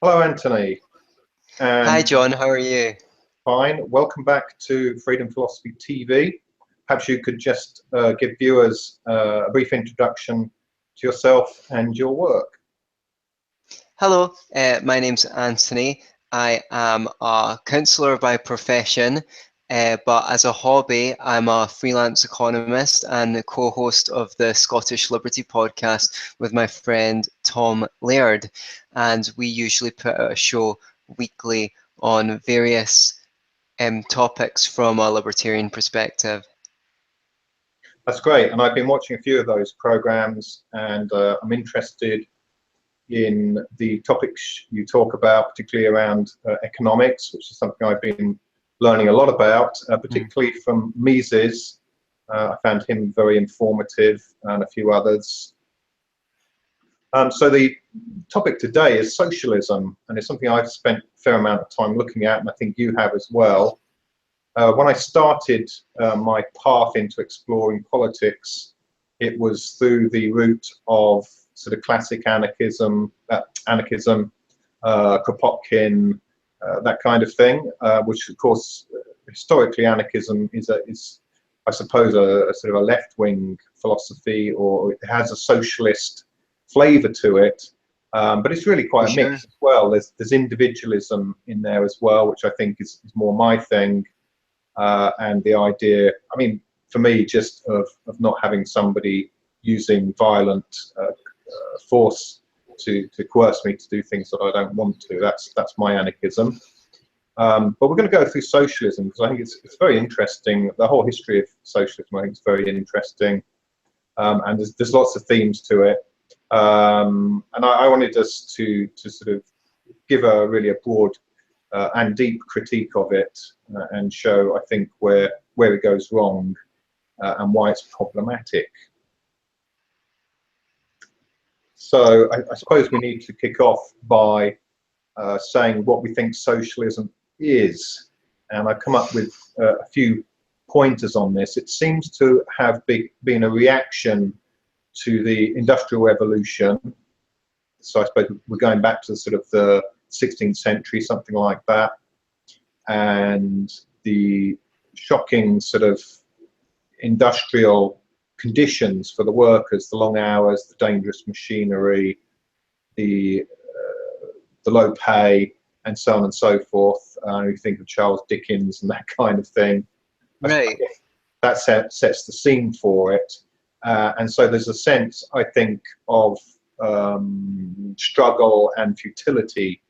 Hello, Anthony. Hi, And John. How are you? fine. Welcome back to Freedom Philosophy TV. Perhaps you could just give viewers a brief introduction to yourself and your work. Hello, my name's Anthony. I am a counsellor by profession, but as a hobby, I'm a freelance economist and the co-host of the Scottish Liberty podcast with my friend Tom Laird. And we usually put out a show weekly on various topics from a libertarian perspective. That's great. And I've been watching a few of those programs, and I'm interested in the topics you talk about, particularly around economics, which is something I've been learning a lot about, particularly from Mises. I found him very informative, and a few others. So the topic today is socialism, and it's something I've spent a fair amount of time looking at, and I think you have as well. When I started my path into exploring politics, it was through the route of sort of classic anarchism, Kropotkin, that kind of thing, which of course historically anarchism is I suppose a sort of a left-wing philosophy, or it has a socialist flavour to it, but it's really quite a mix as well. There's individualism in there as well, which I think is more my thing, and the idea, I mean, for me, just of not having somebody using violent force to coerce me to do things that I don't want to. That's my anarchism. But we're going to go through socialism because I think it's very interesting. The whole history of socialism I think is very interesting, and there's lots of themes to it. And I wanted us to sort of give a really broad and deep critique of it, and show, I think, where it goes wrong and why it's problematic. So I suppose we need to kick off by saying what we think socialism is, and I've come up with a few pointers on this. It seems to have been a reaction to the Industrial Revolution. So I suppose we're going back to sort of the 16th century, something like that, and the shocking sort of industrial conditions for the workers, the long hours, the dangerous machinery, the low pay, and so on and so forth. You think of Charles Dickens and that kind of thing. Right. That sets the scene for it. And so there's a sense, I think, of struggle and futility.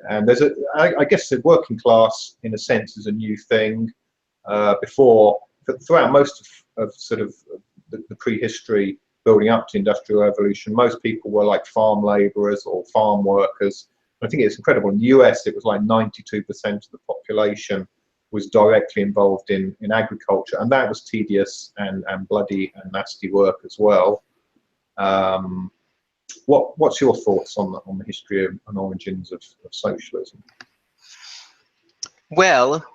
And there's I guess the working class, in a sense, is a new thing. Throughout most of sort of the prehistory building up to Industrial Revolution, most people were like farm labourers or farm workers. I think it's incredible. In the US, it was like 92% of the population was directly involved in agriculture, and that was tedious and bloody and nasty work as well. What's your thoughts on the history and origins of socialism? Well,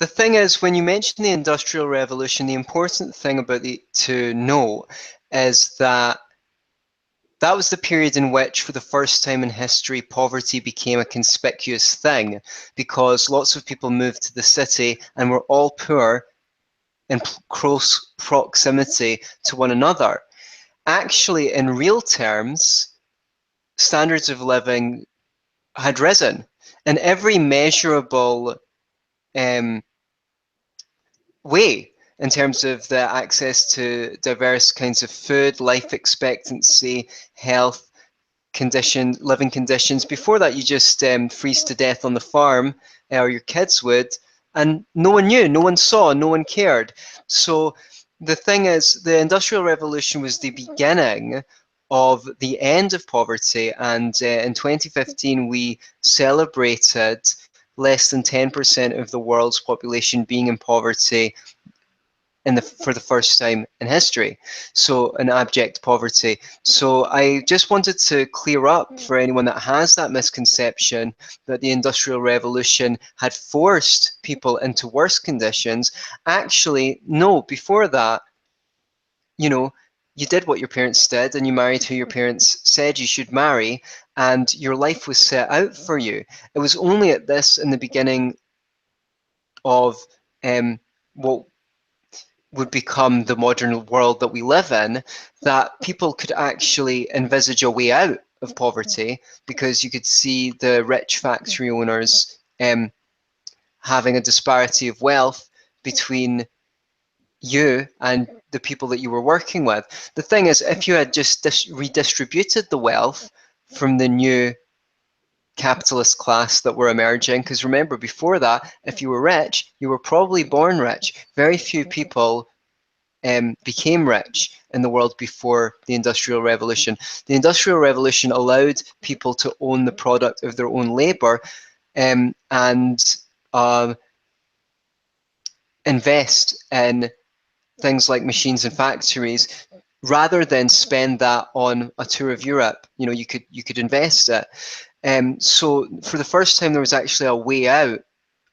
the thing is, when you mention the Industrial Revolution, the important thing about it to know is that that was the period in which, for the first time in history, poverty became a conspicuous thing, because lots of people moved to the city and were all poor in close proximity to one another. Actually, in real terms, standards of living had risen in every measurable way, in terms of the access to diverse kinds of food, life expectancy, health condition, living conditions. Before that, you just freeze to death on the farm, or your kids would, and no one knew, no one saw, no one cared. So the thing is, the Industrial Revolution was the beginning of the end of poverty, and in 2015 we celebrated less than 10% of the world's population being in poverty for the first time in history, so in abject poverty. So I just wanted to clear up for anyone that has that misconception that the Industrial Revolution had forced people into worse conditions. Actually, no, before that, you know, you did what your parents did, and you married who your parents said you should marry, and your life was set out for you. It was only at this, in the beginning of what would become the modern world that we live in, that people could actually envisage a way out of poverty, because you could see the rich factory owners having a disparity of wealth between you and the people that you were working with. The thing is, if you had just redistributed the wealth from the new capitalist class that were emerging, because remember, before that, if you were rich, you were probably born rich. Very few people became rich in the world before the Industrial Revolution. The Industrial Revolution allowed people to own the product of their own labor, and invest in things like machines and factories, rather than spend that on a tour of Europe. You know, you could invest it. So for the first time, there was actually a way out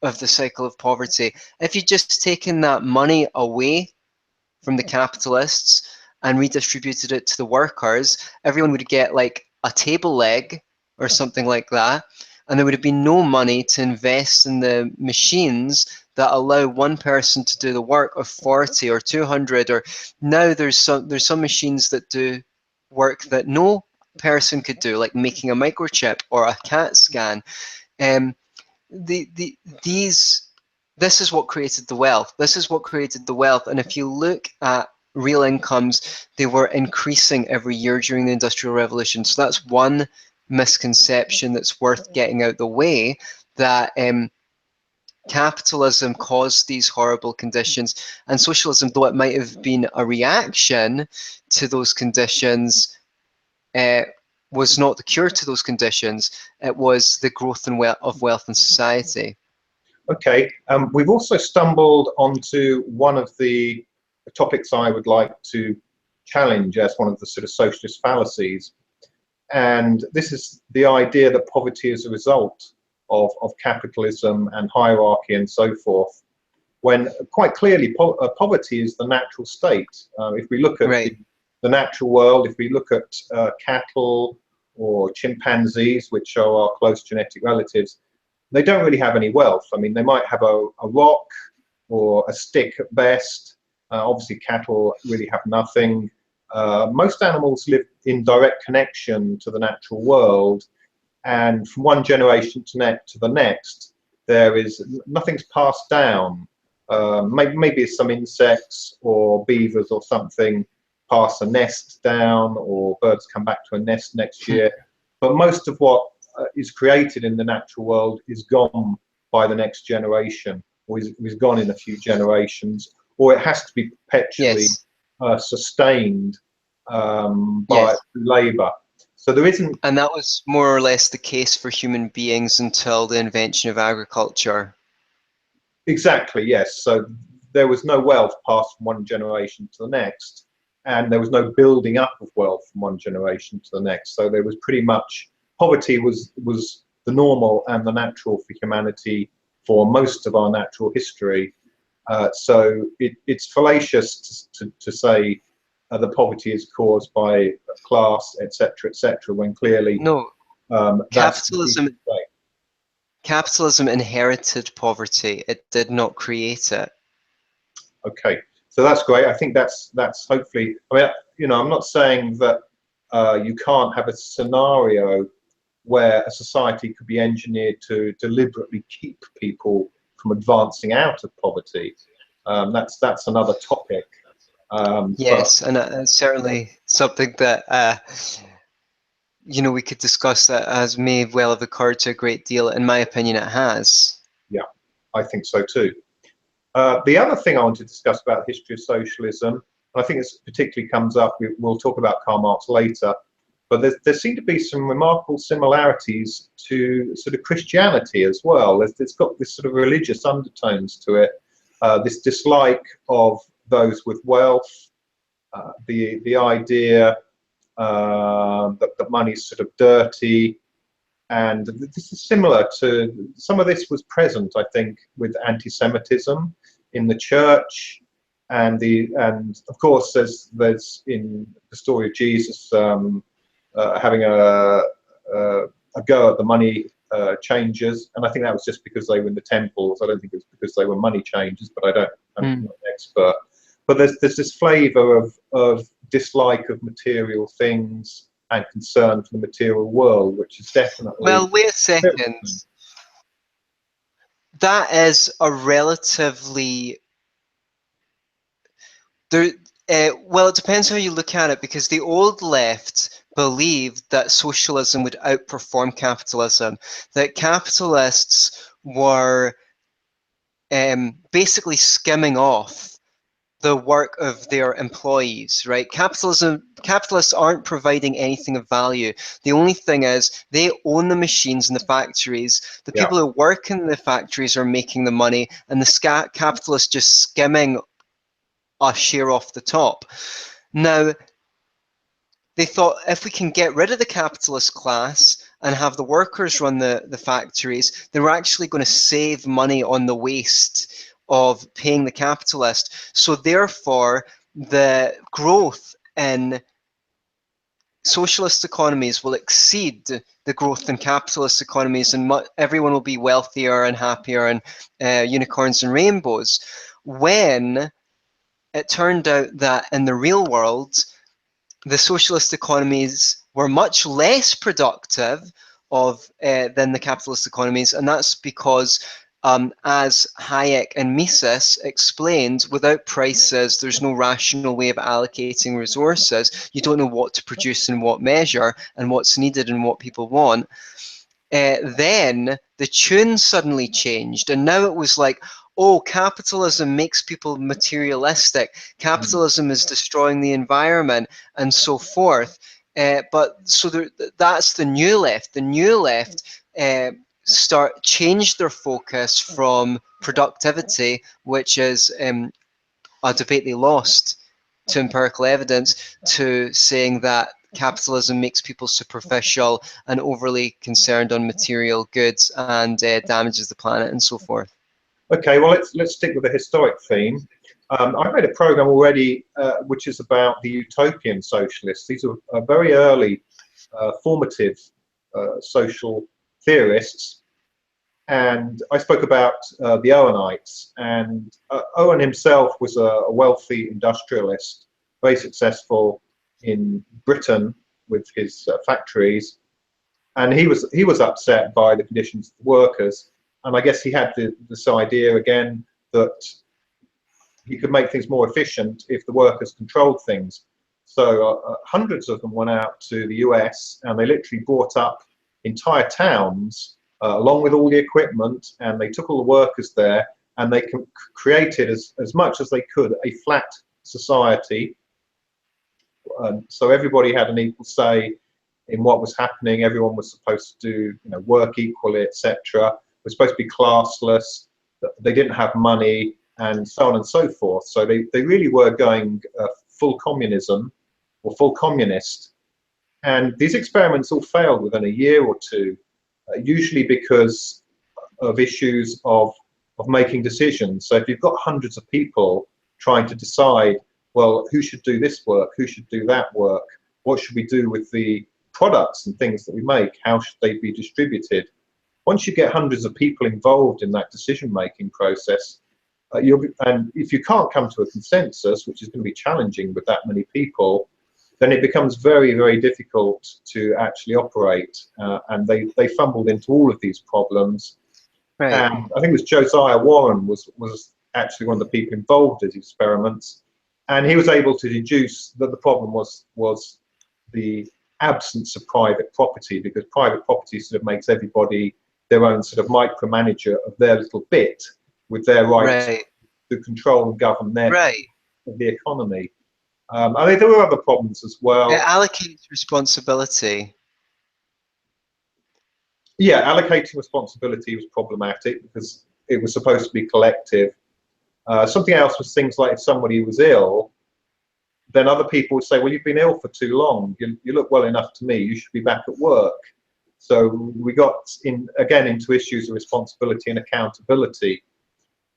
of the cycle of poverty. If you'd just taken that money away from the capitalists and redistributed it to the workers, everyone would get like a table leg or something like that, and there would have been no money to invest in the machines that allow one person to do the work of 40 or 200, or now there's some machines that do work that no person could do, like making a microchip or a CAT scan. Um, these This is what created the wealth. This is what created the wealth. And if you look at real incomes, they were increasing every year during the Industrial Revolution. So that's one misconception that's worth getting out the way, that capitalism caused these horrible conditions, and socialism, though it might have been a reaction to those conditions, was not the cure to those conditions. It was the growth of wealth in society. Okay, we've also stumbled onto one of the topics I would like to challenge as one of the sort of socialist fallacies, and this is the idea that poverty is a result of capitalism and hierarchy and so forth, when quite clearly poverty is the natural state. If we look at the natural world, if we look at cattle or chimpanzees, which are our close genetic relatives, they don't really have any wealth. I mean, they might have a rock or a stick at best. Obviously, cattle really have nothing. Most animals live in direct connection to the natural world, and from one generation to the next, there is nothing's passed down. Maybe some insects or beavers or something pass a nest down, or birds come back to a nest next year. But most of what is created in the natural world is gone by the next generation, or is gone in a few generations, or it has to be perpetually sustained by labour. So there isn't. And that was more or less the case for human beings until the invention of agriculture. Exactly, yes. So there was no wealth passed from one generation to the next, and there was no building up of wealth from one generation to the next. So there was pretty much, poverty was the normal and the natural for humanity for most of our natural history. So it's fallacious to say that poverty is caused by class, etc., when clearly no. capitalism. Capitalism inherited poverty. It did not create it. Okay, so that's great. I think that's hopefully. I mean, you know, I'm not saying that you can't have a scenario where a society could be engineered to deliberately keep people from advancing out of poverty. That's another topic. Yes, and it's certainly something that you know, we could discuss, that as may well have occurred to a great deal. In my opinion, it has. Yeah, I think so too. The other thing I want to discuss about the history of socialism, and I think this particularly comes up, we'll talk about Karl Marx later, but there seem to be some remarkable similarities to sort of Christianity as well. It's got this sort of religious undertones to it, this dislike of those with wealth, the idea that money's sort of dirty, and this is similar to, some of this was present, I think, with anti-Semitism in the church, and of course there's in the story of Jesus having a go at the money changers, and I think that was just because they were in the temples. I don't think it was because they were money changers, but I'm not an expert. But there's this flavour of dislike of material things and concern for the material world, which is definitely. Well, wait a second. That is a relatively well, it depends how you look at it, because the old left believed that socialism would outperform capitalism, that capitalists were basically skimming off the work of their employees, right? Capitalists aren't providing anything of value. The only thing is they own the machines in the factories. The people who work in the factories are making the money, and the capitalists just skimming a share off the top. Now, they thought, if we can get rid of the capitalist class and have the workers run the factories, they were actually going to save money on the waste of paying the capitalist. So therefore, the growth in socialist economies will exceed the growth in capitalist economies, and everyone will be wealthier and happier and unicorns and rainbows. When it turned out that in the real world, the socialist economies were much less productive than the capitalist economies, and that's because, as Hayek and Mises explained, without prices, there's no rational way of allocating resources. You don't know what to produce in what measure and what's needed and what people want. Then the tune suddenly changed, and now it was like, oh, capitalism makes people materialistic, capitalism is destroying the environment, and so forth. That's the new left. The new left changed their focus from productivity, which is a debate they lost to empirical evidence, to saying that capitalism makes people superficial and overly concerned on material goods and damages the planet and so forth. Okay, well, let's stick with the historic theme. I've made a program already which is about the utopian socialists. These are very early formative social theorists, and I spoke about the Owenites. And Owen himself was a wealthy industrialist, very successful in Britain with his factories, and he was upset by the conditions of the workers. And I guess he had this idea again that he could make things more efficient if the workers controlled things. So hundreds of them went out to the US, and they literally brought up entire towns along with all the equipment, and they took all the workers there, and they created as much as they could a flat society. So everybody had an equal say in what was happening. Everyone was supposed to do, work equally, etc. Were supposed to be classless, they didn't have money, and so on and so forth. So they really were going full communism or full communist. And these experiments all failed within a year or two, usually because of issues of making decisions. So if you've got hundreds of people trying to decide, well, who should do this work, who should do that work, what should we do with the products and things that we make, how should they be distributed? Once you get hundreds of people involved in that decision-making process, and if you can't come to a consensus, which is going to be challenging with that many people, then it becomes very, very difficult to actually operate. And they fumbled into all of these problems. Right. And I think it was Josiah Warren was actually one of the people involved in these experiments, and he was able to deduce that the problem was the absence of private property, because private property sort of makes everybody their own sort of micromanager of their little bit, with their right to control and govern their of the economy. I think there were other problems as well. It allocates responsibility. Yeah, allocating responsibility was problematic because it was supposed to be collective. Something else was things like if somebody was ill, then other people would say, well, you've been ill for too long. You look well enough to me. You should be back at work. So we got again into issues of responsibility and accountability.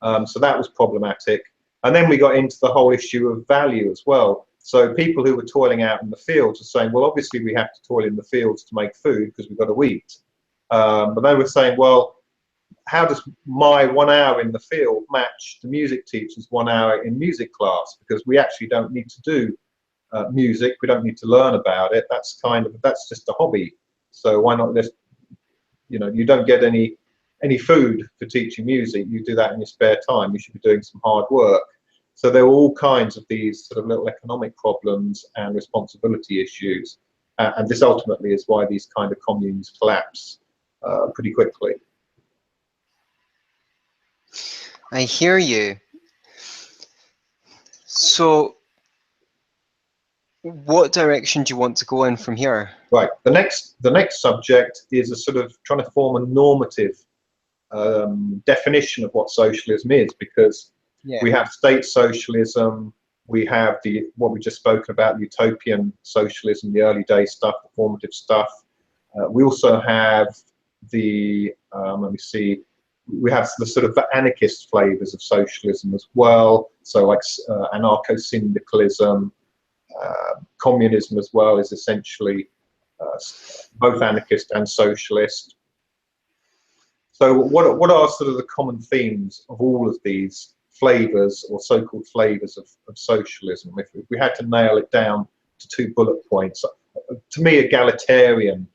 So that was problematic. And then we got into the whole issue of value as well. So people who were toiling out in the fields were saying, well, obviously we have to toil in the fields to make food because we've got to eat. But they were saying, well, how does my 1 hour in the field match the music teacher's 1 hour in music class? Because we actually don't need to do music. We don't need to learn about it. That's just a hobby. So why not just, you know, you don't get any food for teaching music. You do that in your spare time. You should be doing some hard work. So there were all kinds of these sort of little economic problems and responsibility issues. And this ultimately is why these kind of communes collapse pretty quickly. I hear you. So what direction do you want to go in from here? Right. The next subject is a sort of trying to form a normative definition of what socialism is, because we have state socialism, we have what we just spoken about, utopian socialism, the early day stuff, the formative stuff. We also have the let me see, we have the sort of anarchist flavors of socialism as well. So like anarcho-syndicalism, communism as well is essentially both anarchist and socialist. So what are sort of the common themes of all of these flavors or so-called flavors of socialism? If we had to nail it down to 2 bullet points, to me egalitarianism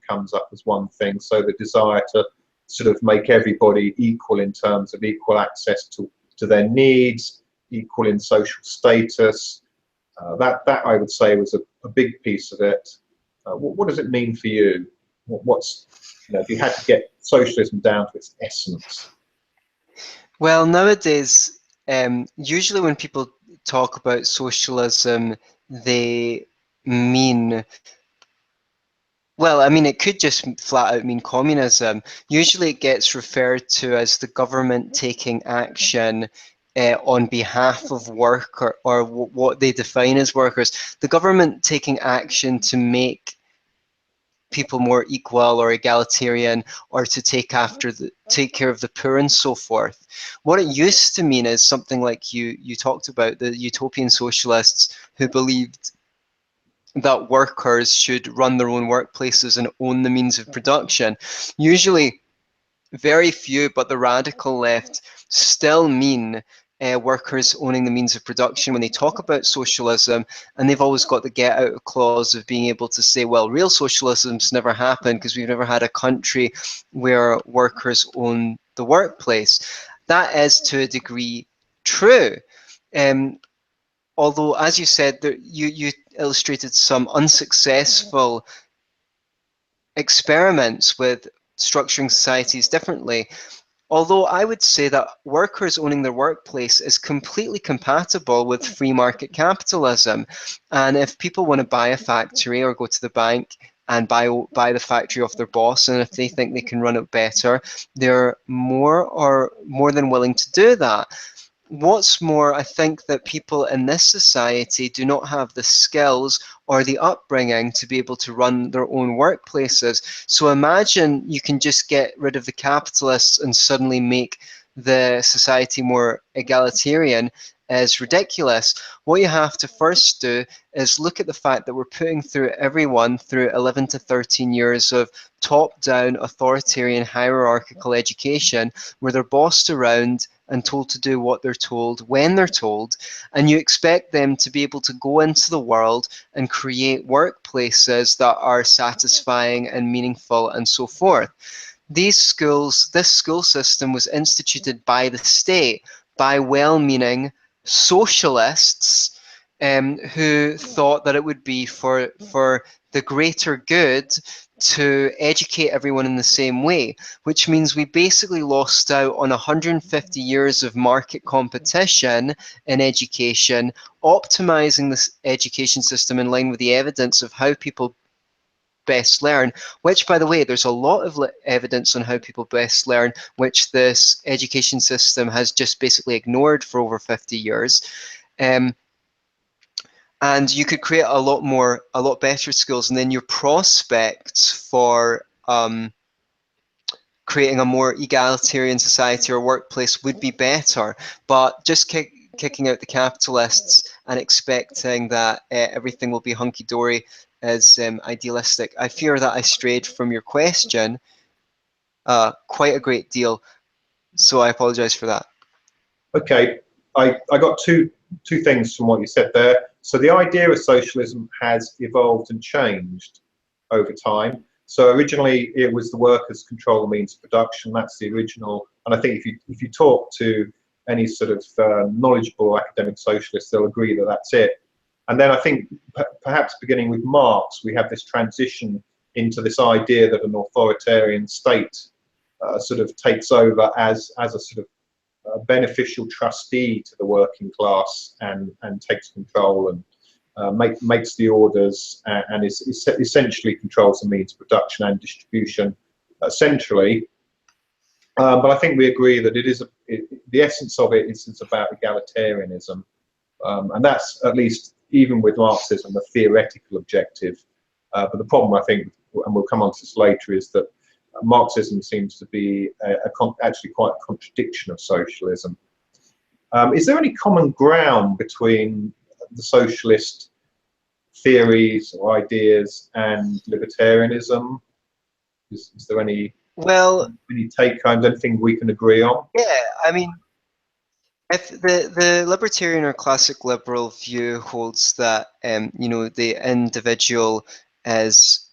comes up as one thing. So the desire to sort of make everybody equal in terms of equal access to their needs, equal in social status. That I would say was a big piece of it. What does it mean for you? What's, you know, if you had to get socialism down to its essence? Well, nowadays, usually when people talk about socialism, they mean, well, I mean, it could just flat out mean communism. Usually it gets referred to as the government taking action on behalf of work, or what they define as workers. The government taking action to make people more equal or egalitarian, or to take care of the poor and so forth. What it used to mean is something like you talked about, the utopian socialists who believed that workers should run their own workplaces and own the means of production. Usually very few, but the radical left still mean workers owning the means of production when they talk about socialism, and they've always got the get out clause of being able to say, well, real socialism's never happened because we've never had a country where workers own the workplace. That is to a degree true. Although, as you said, you illustrated some unsuccessful experiments with structuring societies differently. Although I would say that workers owning their workplace is completely compatible with free market capitalism. And if people want to buy a factory or go to the bank and buy the factory off their boss, and if they think they can run it better, they're more than willing to do that. What's more, I think that people in this society do not have the skills or the upbringing to be able to run their own workplaces. So imagine you can just get rid of the capitalists and suddenly make the society more egalitarian is ridiculous. What you have to first do is look at the fact that we're putting through everyone through 11 to 13 years of top-down authoritarian hierarchical education where they're bossed around and told to do what they're told when they're told, and you expect them to be able to go into the world and create workplaces that are satisfying and meaningful and so forth. This school system was instituted by the state, by well-meaning socialists who thought that it would be for the greater good to educate everyone in the same way, which means we basically lost out on 150 years of market competition in education, optimizing this education system in line with the evidence of how people best learn, which, by the way, there's a lot of evidence on how people best learn, which this education system has just basically ignored for over 50 years. And you could create a lot better schools, and then your prospects for creating a more egalitarian society or workplace would be better, but just kicking out the capitalists and expecting that everything will be hunky-dory is idealistic. I fear that I strayed from your question quite a great deal, so I apologize for that. Okay, I got two things from what you said there. So the idea of socialism has evolved and changed over time. So originally it was the workers control the means of production. That's the original. And I think if you talk to any sort of knowledgeable academic socialist, they'll agree that that's it. And then I think perhaps beginning with Marx, we have this transition into this idea that an authoritarian state sort of takes over as a sort of beneficial trustee to the working class and takes control and makes the orders and is essentially controls the means of production and distribution centrally. But I think we agree that the essence of it is about egalitarianism, and that's, at least even with Marxism, a theoretical objective. But the problem, I think, and we'll come on to this later, is that Marxism seems to be actually quite a contradiction of socialism. Is there any common ground between the socialist theories or ideas and libertarianism? Is there any take home, anything we can agree on? Yeah, I mean, if the libertarian or classic liberal view holds that you know, the individual is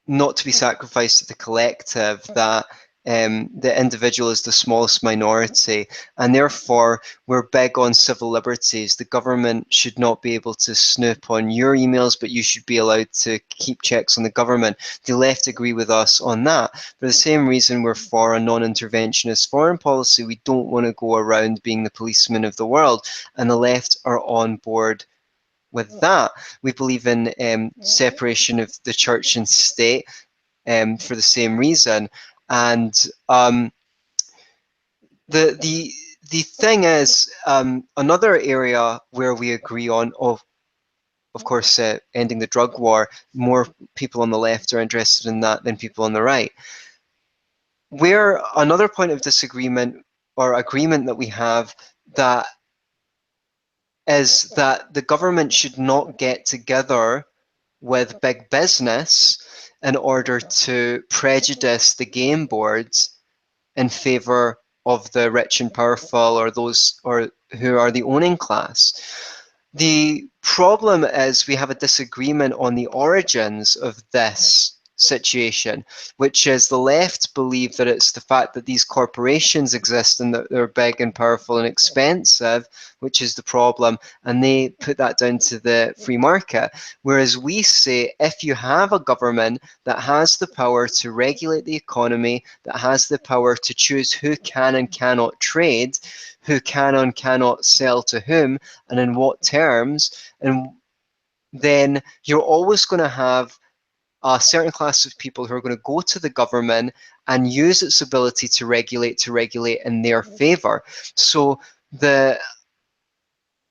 not to be sacrificed to the collective, that the individual is the smallest minority, and therefore we're big on civil liberties. The government should not be able to snoop on your emails, but you should be allowed to keep checks on the government. The left agree with us on that. For the same reason, we're for a non-interventionist foreign policy. We don't want to go around being the policeman of the world, and the left are on board with that. We believe in separation of the church and state for the same reason. And the thing is, another area where we agree on, of course, ending the drug war. More people on the left are interested in that than people on the right. Where another point of disagreement or agreement that we have that is that the government should not get together with big business in order to prejudice the game boards in favor of the rich and powerful, or those who are the owning class. The problem is we have a disagreement on the origins of this situation, which is the left believe that it's the fact that these corporations exist and that they're big and powerful and expensive, which is the problem, and they put that down to the free market. Whereas we say, if you have a government that has the power to regulate the economy, that has the power to choose who can and cannot trade, who can and cannot sell to whom, and in what terms, and then you're always going to have a certain class of people who are going to go to the government and use its ability to regulate in their favor. So the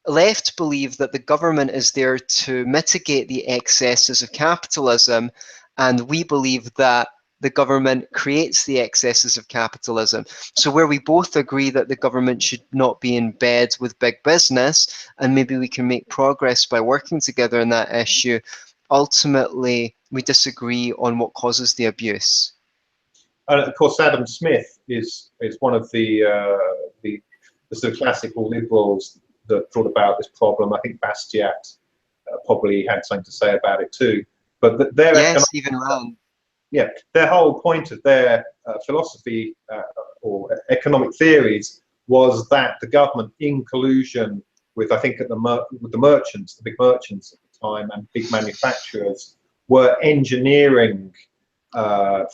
left believe that the government is there to mitigate the excesses of capitalism, and we believe that the government creates the excesses of capitalism. So where we both agree that the government should not be in bed with big business, and maybe we can make progress by working together on that issue, ultimately we disagree on what causes the abuse. And of course, Adam Smith is one of the sort of classical liberals that thought about this problem. I think Bastiat probably had something to say about it too. But even Rand. Yeah, their whole point of their philosophy or economic theories was that the government, in collusion with, I think, with the merchants, the big merchants at the time, and big manufacturers, were engineering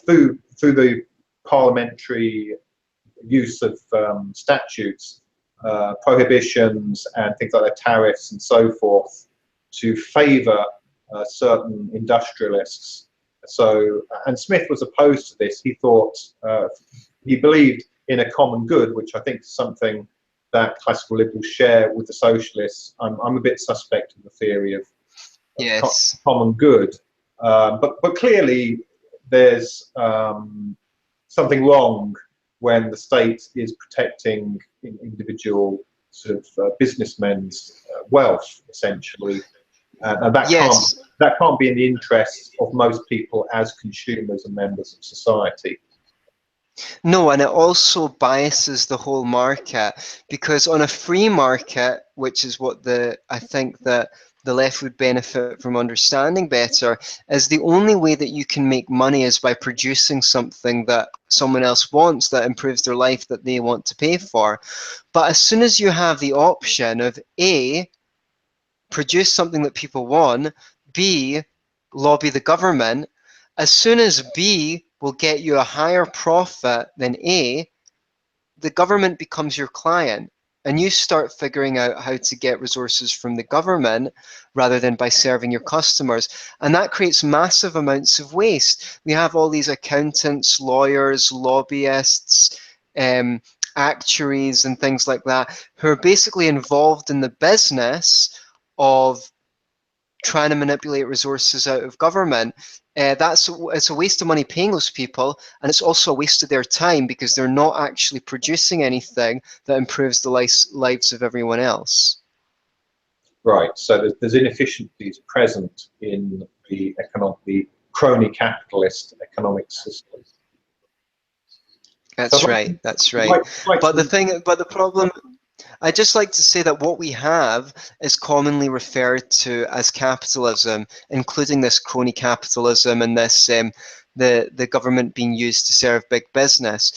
through the parliamentary use of statutes, prohibitions and things like that, tariffs and so forth, to favour certain industrialists. So, and Smith was opposed to this. He thought, he believed in a common good, which I think is something that classical liberals share with the socialists. I'm a bit suspect of the theory of yes, common good, but clearly there's something wrong when the state is protecting individual sort of businessmen's wealth, essentially, and Yes. that can't be in the interests of most people as consumers and members of society. No, and it also biases the whole market, because on a free market, which is what I think that the left would benefit from understanding better, is the only way that you can make money is by producing something that someone else wants, that improves their life, that they want to pay for. But as soon as you have the option of A, produce something that people want, B, lobby the government, as soon as B will get you a higher profit than A, the government becomes your client, and you start figuring out how to get resources from the government rather than by serving your customers. And that creates massive amounts of waste. We have all these accountants, lawyers, lobbyists, actuaries and things like that, who are basically involved in the business of trying to manipulate resources out of government. It's a waste of money paying those people, and it's also a waste of their time, because they're not actually producing anything that improves the lives of everyone else. Right. So there's inefficiencies present in the crony capitalist economic system. That's So right. That's right. But the problem, I just like to say that what we have is commonly referred to as capitalism, including this crony capitalism and this the government being used to serve big business.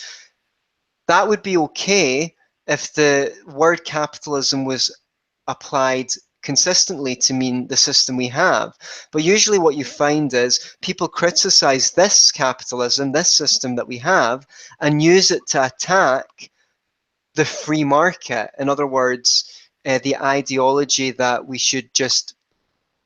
That would be okay if the word capitalism was applied consistently to mean the system we have. But usually what you find is people criticize this capitalism, this system that we have, and use it to attack the free market. In other words, the ideology that we should just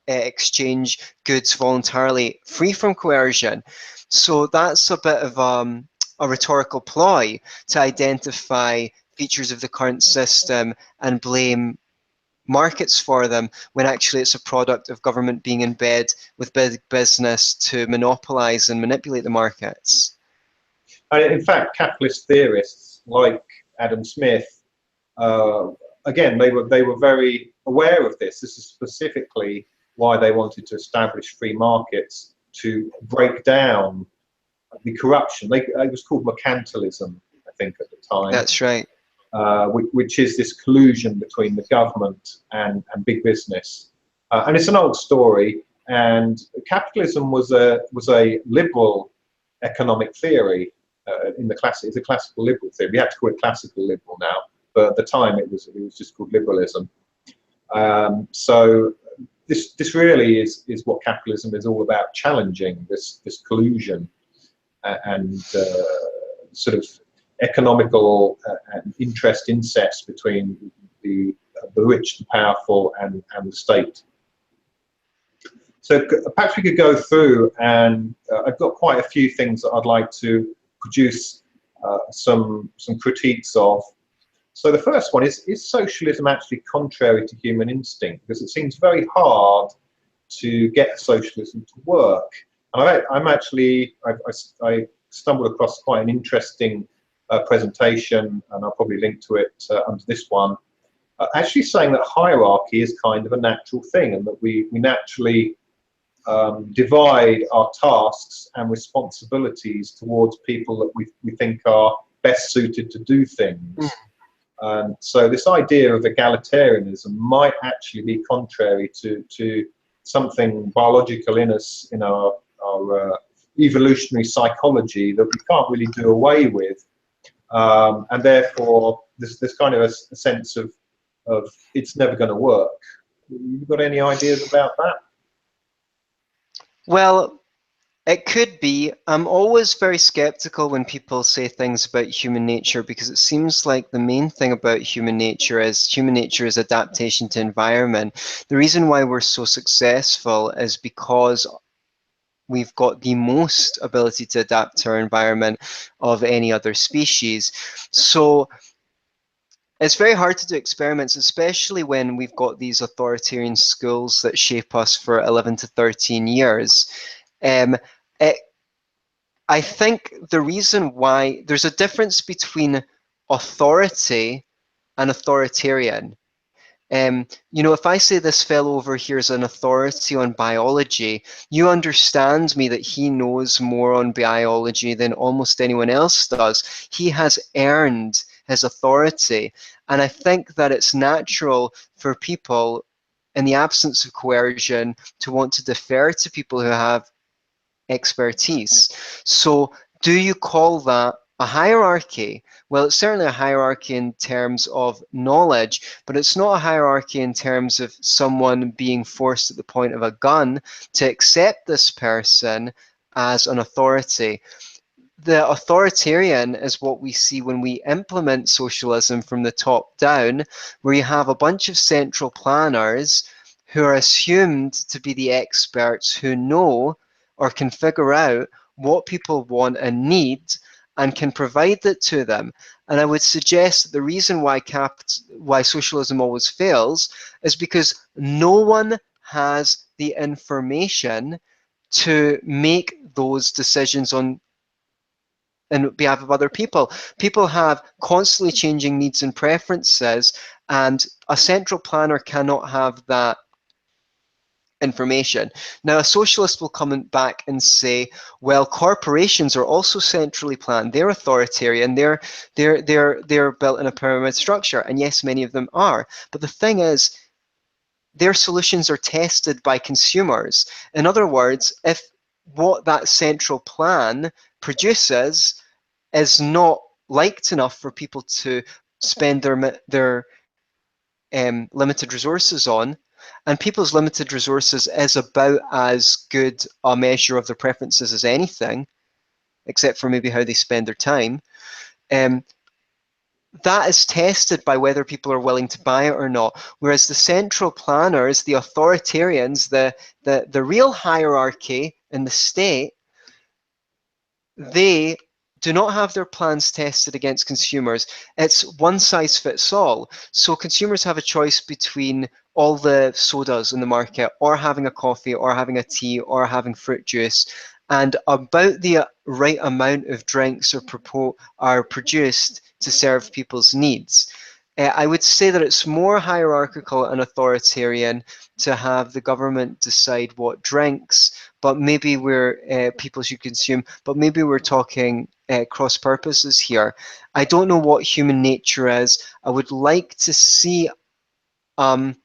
exchange goods voluntarily, free from coercion. So that's a bit of a rhetorical ploy to identify features of the current system and blame markets for them, when actually it's a product of government being in bed with big business to monopolize and manipulate the markets. And in fact, capitalist theorists like Adam Smith, again, they were very aware of this. This is specifically why they wanted to establish free markets, to break down the corruption. It was called mercantilism, I think, at the time. That's right. Which is this collusion between the government and big business. And it's an old story. And capitalism was a liberal economic theory. It's a classical liberal theory. We have to call it classical liberal now, but at the time it was just called liberalism. So this really is what capitalism is all about, challenging this collusion and sort of economical and interest incest between the rich, the powerful, and the state. So perhaps we could go through, and I've got quite a few things that I'd like to produce some critiques of. So the first one is socialism actually contrary to human instinct? Because it seems very hard to get socialism to work. And I stumbled across quite an interesting presentation, and I'll probably link to it under this one, actually saying that hierarchy is kind of a natural thing, and that we naturally divide our tasks and responsibilities towards people that we think are best suited to do things. And so this idea of egalitarianism might actually be contrary to something biological in us, in our evolutionary psychology, that we can't really do away with. And therefore, there's kind of a sense of it's never going to work. You got any ideas about that? Well, it could be. I'm always very skeptical when people say things about human nature, because it seems like the main thing about human nature is adaptation to environment. The reason why we're so successful is because we've got the most ability to adapt to our environment of any other species. So it's very hard to do experiments, especially when we've got these authoritarian schools that shape us for 11 to 13 years. I think the reason why there's a difference between authority and authoritarian. You know, if I say this fellow over here is an authority on biology, you understand me that he knows more on biology than almost anyone else does. He has earned his authority. And I think that it's natural for people, in the absence of coercion, to want to defer to people who have expertise. So do you call that a hierarchy? Well, it's certainly a hierarchy in terms of knowledge, but it's not a hierarchy in terms of someone being forced at the point of a gun to accept this person as an authority. The authoritarian is what we see when we implement socialism from the top down, where you have a bunch of central planners who are assumed to be the experts who know or can figure out what people want and need and can provide it to them. And I would suggest that the reason why socialism always fails is because no one has the information to make those decisions on behalf of other people. People have constantly changing needs and preferences, and a central planner cannot have that information. Now, a socialist will come back and say, well, corporations are also centrally planned. They're authoritarian. They're built in a pyramid structure. And yes, many of them are. But the thing is, their solutions are tested by consumers. In other words, if what that central plan produces is not liked enough for people to spend their limited resources on, and people's limited resources is about as good a measure of their preferences as anything, except for maybe how they spend their time. That is tested by whether people are willing to buy it or not. Whereas the central planners, the authoritarians, the real hierarchy in the state, they do not have their plans tested against consumers. It's one size fits all. So consumers have a choice between all the sodas in the market, or having a coffee, or having a tea, or having fruit juice. And about the right amount of drinks are produced to serve people's needs. I would say that it's more hierarchical and authoritarian to have the government decide what drinks, but maybe people should consume, but maybe we're talking cross purposes here. I don't know what human nature is. I would like to see an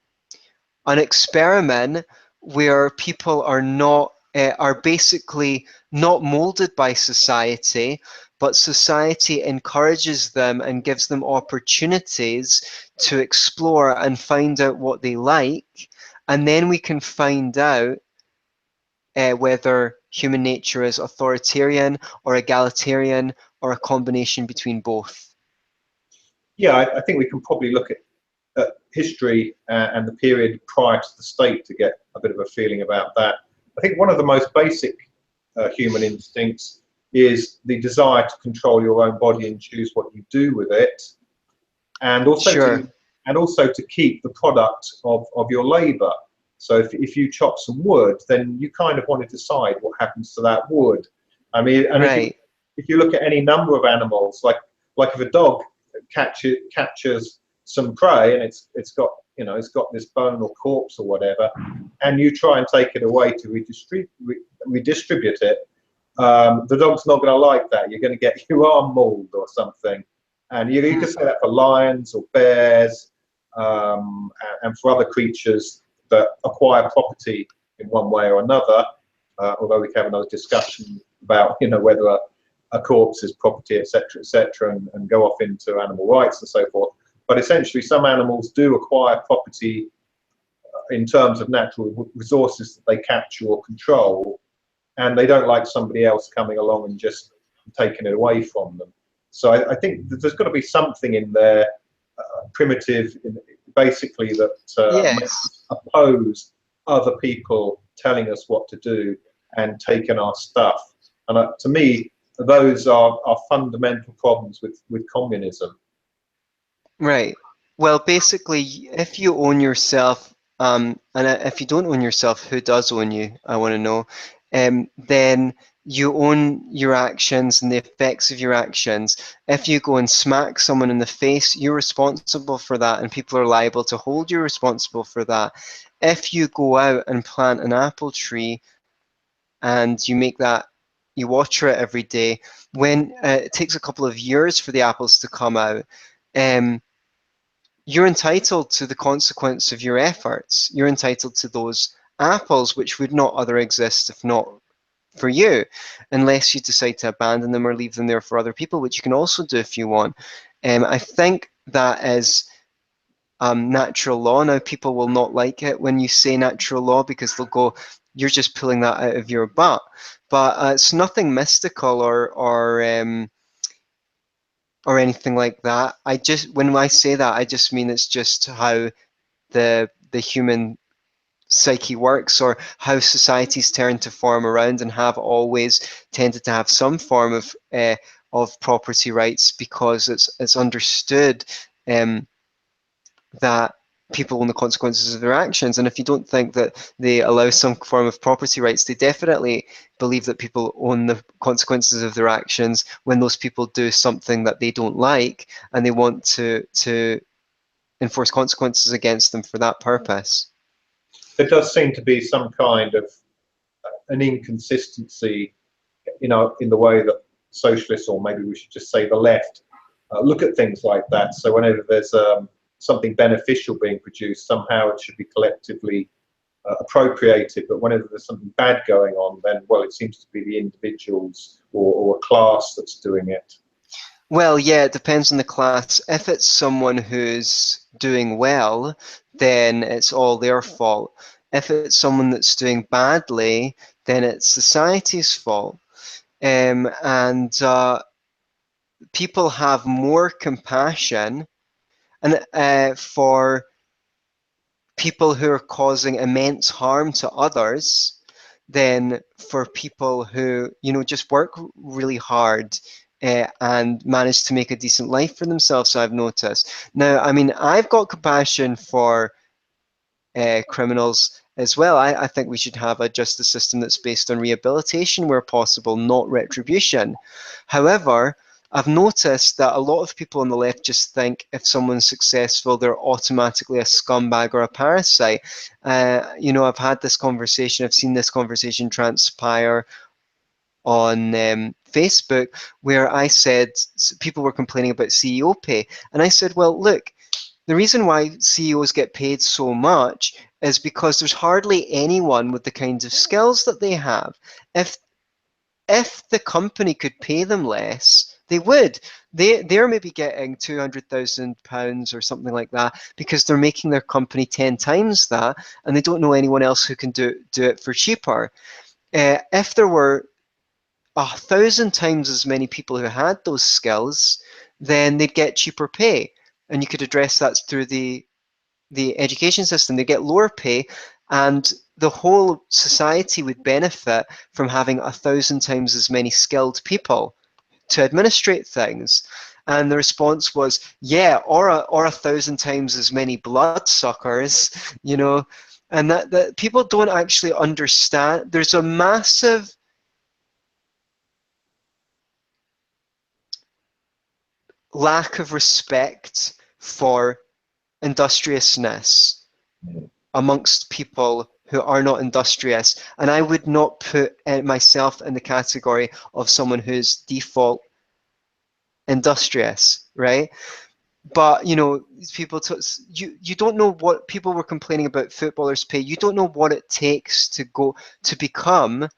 experiment where people are basically not molded by society, but society encourages them and gives them opportunities to explore and find out what they like, and then we can find out whether human nature is authoritarian or egalitarian or a combination between both. Yeah, I think we can probably look at history and the period prior to the state to get a bit of a feeling about that. I think one of the most basic human instincts is the desire to control your own body and choose what you do with it, and also to keep the product of your labor. So if you chop some wood, then you kind of want to decide what happens to that wood. I mean, and if you look at any number of animals, like if a dog captures some prey and it's got this bone or corpse or whatever, and you try and take it away to redistribute it, the dog's not going to like that. You're going to get your arm mauled or something. And you can say that for lions or bears, and for other creatures that acquire property in one way or another, although we can have another discussion about whether a corpse is property, etc., and go off into animal rights and so forth. But essentially, some animals do acquire property in terms of natural resources that they capture or control, and they don't like somebody else coming along and just taking it away from them. So I think that there's got to be something in there, primitive, basically, that makes us oppose other people telling us what to do and taking our stuff. And to me, those are fundamental problems with communism. Right. Well, basically, if you own yourself, and if you don't own yourself, who does own you? I want to know. Then you own your actions and the effects of your actions. If you go and smack someone in the face, you're responsible for that, and people are liable to hold you responsible for that. If you go out and plant an apple tree and you water it every day, when it takes a couple of years for the apples to come out, you're entitled to the consequence of your efforts. You're entitled to those apples, which would not other exist if not for you, unless you decide to abandon them or leave them there for other people, which you can also do if you want. I think that is natural law. Now, people will not like it when you say natural law because they'll go, you're just pulling that out of your butt. But it's nothing mystical or anything like that. When I say that, I just mean it's just how the human psyche works, or how societies tend to form around and have always tended to have some form of property rights, because it's understood that people own the consequences of their actions. And if you don't think that they allow some form of property rights, they definitely believe that people own the consequences of their actions when those people do something that they don't like, and they want to enforce consequences against them for that purpose. There does seem to be some kind of an inconsistency, in the way that socialists, or maybe we should just say the left, look at things like that. So whenever there's something beneficial being produced, somehow it should be collectively appropriated. But whenever there's something bad going on, then, well, it seems to be the individuals or a class that's doing it. Well, yeah, it depends on the class. If it's someone who's doing well, then it's all their fault. If it's someone that's doing badly, then it's society's fault. And people have more compassion for people who are causing immense harm to others than for people who, just work really hard and manage to make a decent life for themselves, I've noticed. Now, I mean, I've got compassion for criminals as well. I think we should have a justice system that's based on rehabilitation where possible, not retribution. However, I've noticed that a lot of people on the left just think if someone's successful, they're automatically a scumbag or a parasite. I've had this conversation, I've seen this conversation transpire on Facebook, where I said people were complaining about CEO pay. And I said, well, look, the reason why CEOs get paid so much is because there's hardly anyone with the kinds of skills that they have. If the company could pay them less, they would. They're maybe getting £200,000 or something like that because they're making their company 10 times that, and they don't know anyone else who can do it for cheaper. If there were 1,000 times as many people who had those skills, then they'd get cheaper pay. And you could address that through the education system. They get lower pay, and the whole society would benefit from having 1,000 times as many skilled people to administrate things. And the response was, yeah, or 1,000 times as many bloodsuckers, and that people don't actually understand. There's a massive lack of respect for industriousness amongst people who are not industrious. And I would not put myself in the category of someone who's default industrious, right? But people, you don't know what people were complaining about footballers' pay. You don't know what it takes to become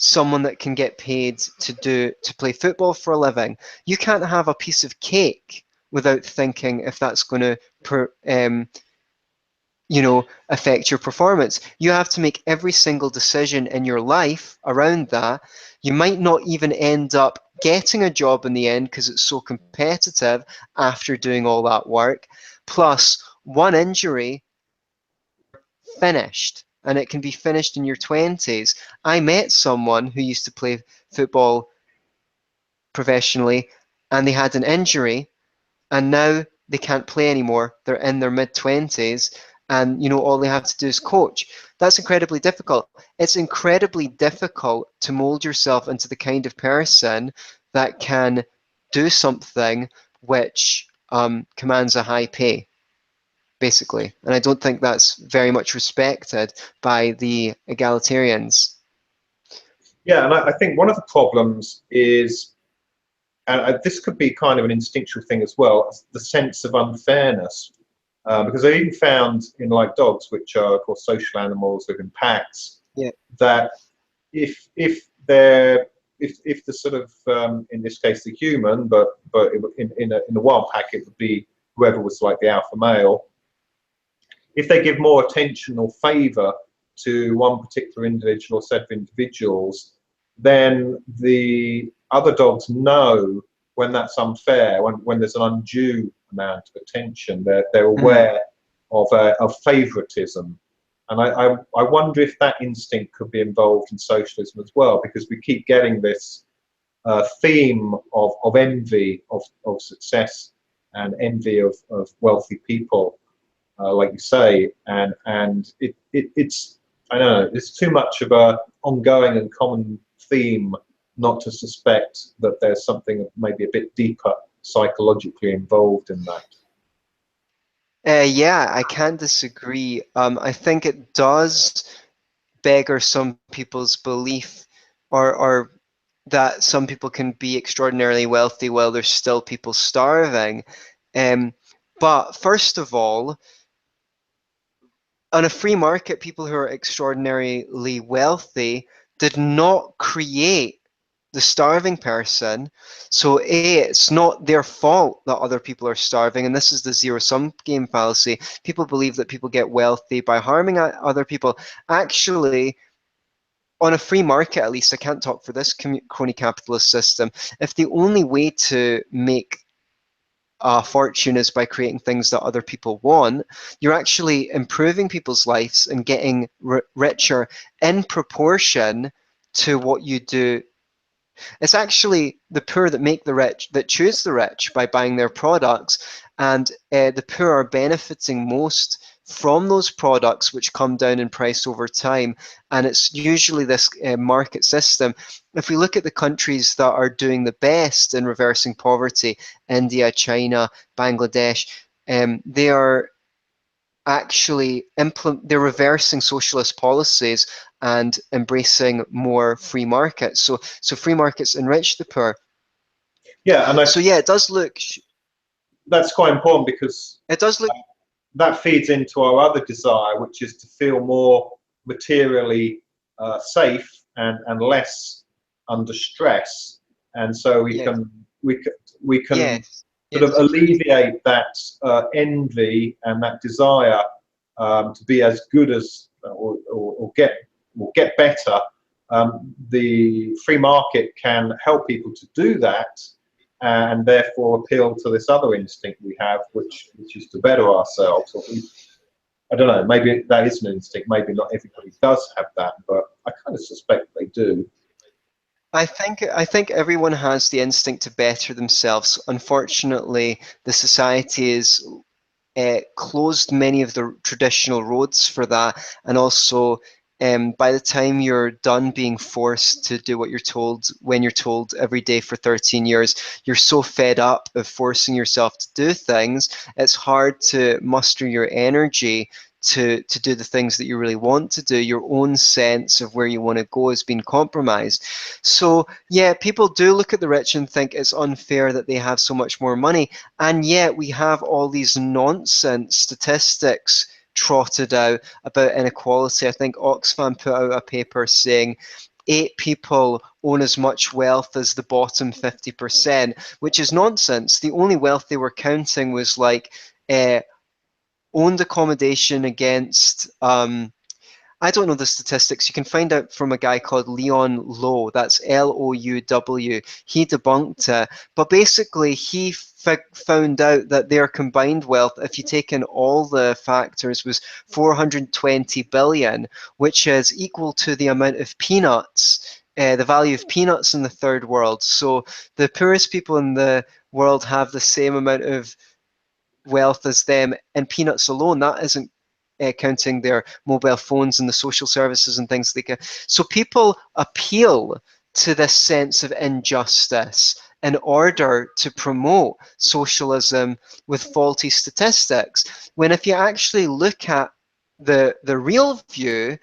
someone that can get paid to play football for a living. You can't have a piece of cake without thinking if that's going to affect your performance. You have to make every single decision in your life around that. You might not even end up getting a job in the end because it's so competitive after doing all that work. Plus, one injury, finished. And it can be finished in your 20s. I met someone who used to play football professionally, and they had an injury, and now they can't play anymore. They're in their mid-20s, and all they have to do is coach. That's incredibly difficult. It's incredibly difficult to mold yourself into the kind of person that can do something which commands a high pay, basically. And I don't think that's very much respected by the egalitarians. Yeah, and I think one of the problems is, and this could be kind of an instinctual thing as well, the sense of unfairness. Because I even found in like dogs, which are of course social animals, live in packs, Yeah. that if they're if the sort of in this case the human, but in a wild pack it would be whoever was like the alpha male. If they give more attention or favour to one particular individual or set of individuals, then the other dogs know when that's unfair, when there's an undue amount of attention. They're aware of favouritism. And I wonder if that instinct could be involved in socialism as well, because we keep getting this theme of envy of success and envy of wealthy people, like you say, and it's, I don't know, it's too much of a ongoing and common theme not to suspect that there's something maybe a bit deeper psychologically involved in that. Yeah, I can't disagree. I think it does beggar some people's belief, or that some people can be extraordinarily wealthy while there's still people starving. But first of all, on a free market, people who are extraordinarily wealthy did not create the starving person. So it's not their fault that other people are starving, and this is the zero-sum game fallacy. People believe that people get wealthy by harming other people. Actually, on a free market, at least, I can't talk for this crony capitalist system, if the only way to make a fortune is by creating things that other people want, you're actually improving people's lives and getting richer in proportion to what you do. It's actually the poor that make the rich, that choose the rich by buying their products, and the poor are benefiting most from those products, which come down in price over time. And it's usually this market system. If we look at the countries that are doing the best in reversing poverty, India, China, Bangladesh, they are actually they're reversing socialist policies and embracing more free markets. So free markets enrich the poor. Yeah, and So yeah, it does look. that's quite important, because It does look. that feeds into our other desire, which is to feel more materially safe and less under stress, and so we Yeah. can we can Yes. sort of alleviate that envy and that desire to be as good as or get better. The free market can help people to do that, and therefore appeal to this other instinct we have, which is to better ourselves. Or at least, I don't know, maybe that is an instinct, maybe not everybody does have that, but I kind of suspect they do. I think everyone has the instinct to better themselves. Unfortunately, the society is closed many of the traditional roads for that, and also by the time you're done being forced to do what you're told when you're told every day for 13 years, you're so fed up of forcing yourself to do things, it's hard to muster your energy to do the things that you really want to do. Your own sense of where you want to go has been compromised. So yeah, people do look at the rich and think it's unfair that they have so much more money, and yet we have all these nonsense statistics trotted out about inequality. I think Oxfam put out a paper saying 8 people own as much wealth as the bottom 50%, which is nonsense. The only wealth they were counting was like owned accommodation against I don't know the statistics. You can find out from a guy called Leon Low. That's L-O-U-W. He debunked it. But basically, he found out that their combined wealth, if you take in all the factors, was 420 billion, which is equal to the amount of peanuts, the value of peanuts in the third world. So the poorest people in the world have the same amount of wealth as them in peanuts alone. That isn't counting their mobile phones and the social services and things they get. So people appeal to this sense of injustice in order to promote socialism with faulty statistics. When if you actually look at the real view,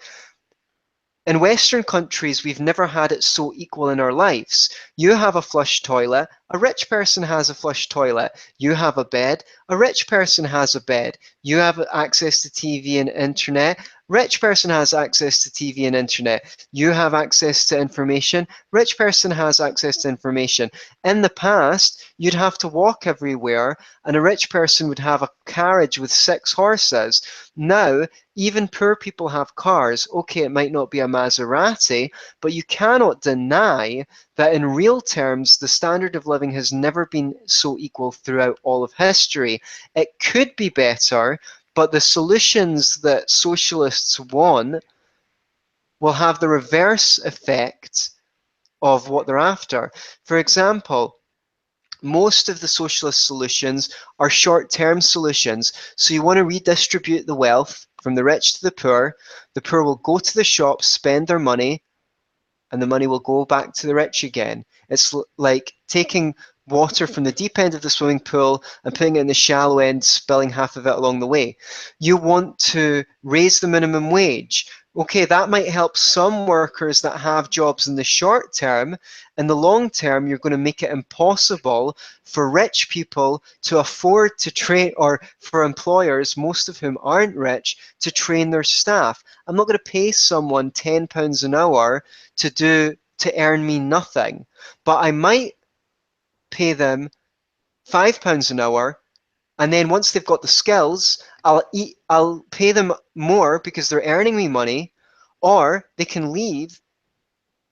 in Western countries, we've never had it so equal in our lives. You have a flush toilet, a rich person has a flush toilet. You have a bed, a rich person has a bed. You have access to TV and internet, rich person has access to TV and internet. You have access to information, rich person has access to information. In the past, you'd have to walk everywhere, and a rich person would have a carriage with 6 horses. Now, even poor people have cars. Okay, it might not be a Maserati, but you cannot deny that in real terms, the standard of living has never been so equal throughout all of history. It could be better, but the solutions that socialists want will have the reverse effect of what they're after. For example, most of the socialist solutions are short-term solutions. So you want to redistribute the wealth from the rich to the poor. The poor will go to the shops, spend their money, and the money will go back to the rich again. It's like taking water from the deep end of the swimming pool and putting it in the shallow end, spilling half of it along the way. You want to raise the minimum wage. Okay, that might help some workers that have jobs in the short term. In the long term, you're going to make it impossible for rich people to afford to train, or for employers, most of whom aren't rich, to train their staff. I'm not going to pay someone £10 an hour to earn me nothing, but I might pay them £5 an hour, and then once they've got the skills, I'll pay them more because they're earning me money, or they can leave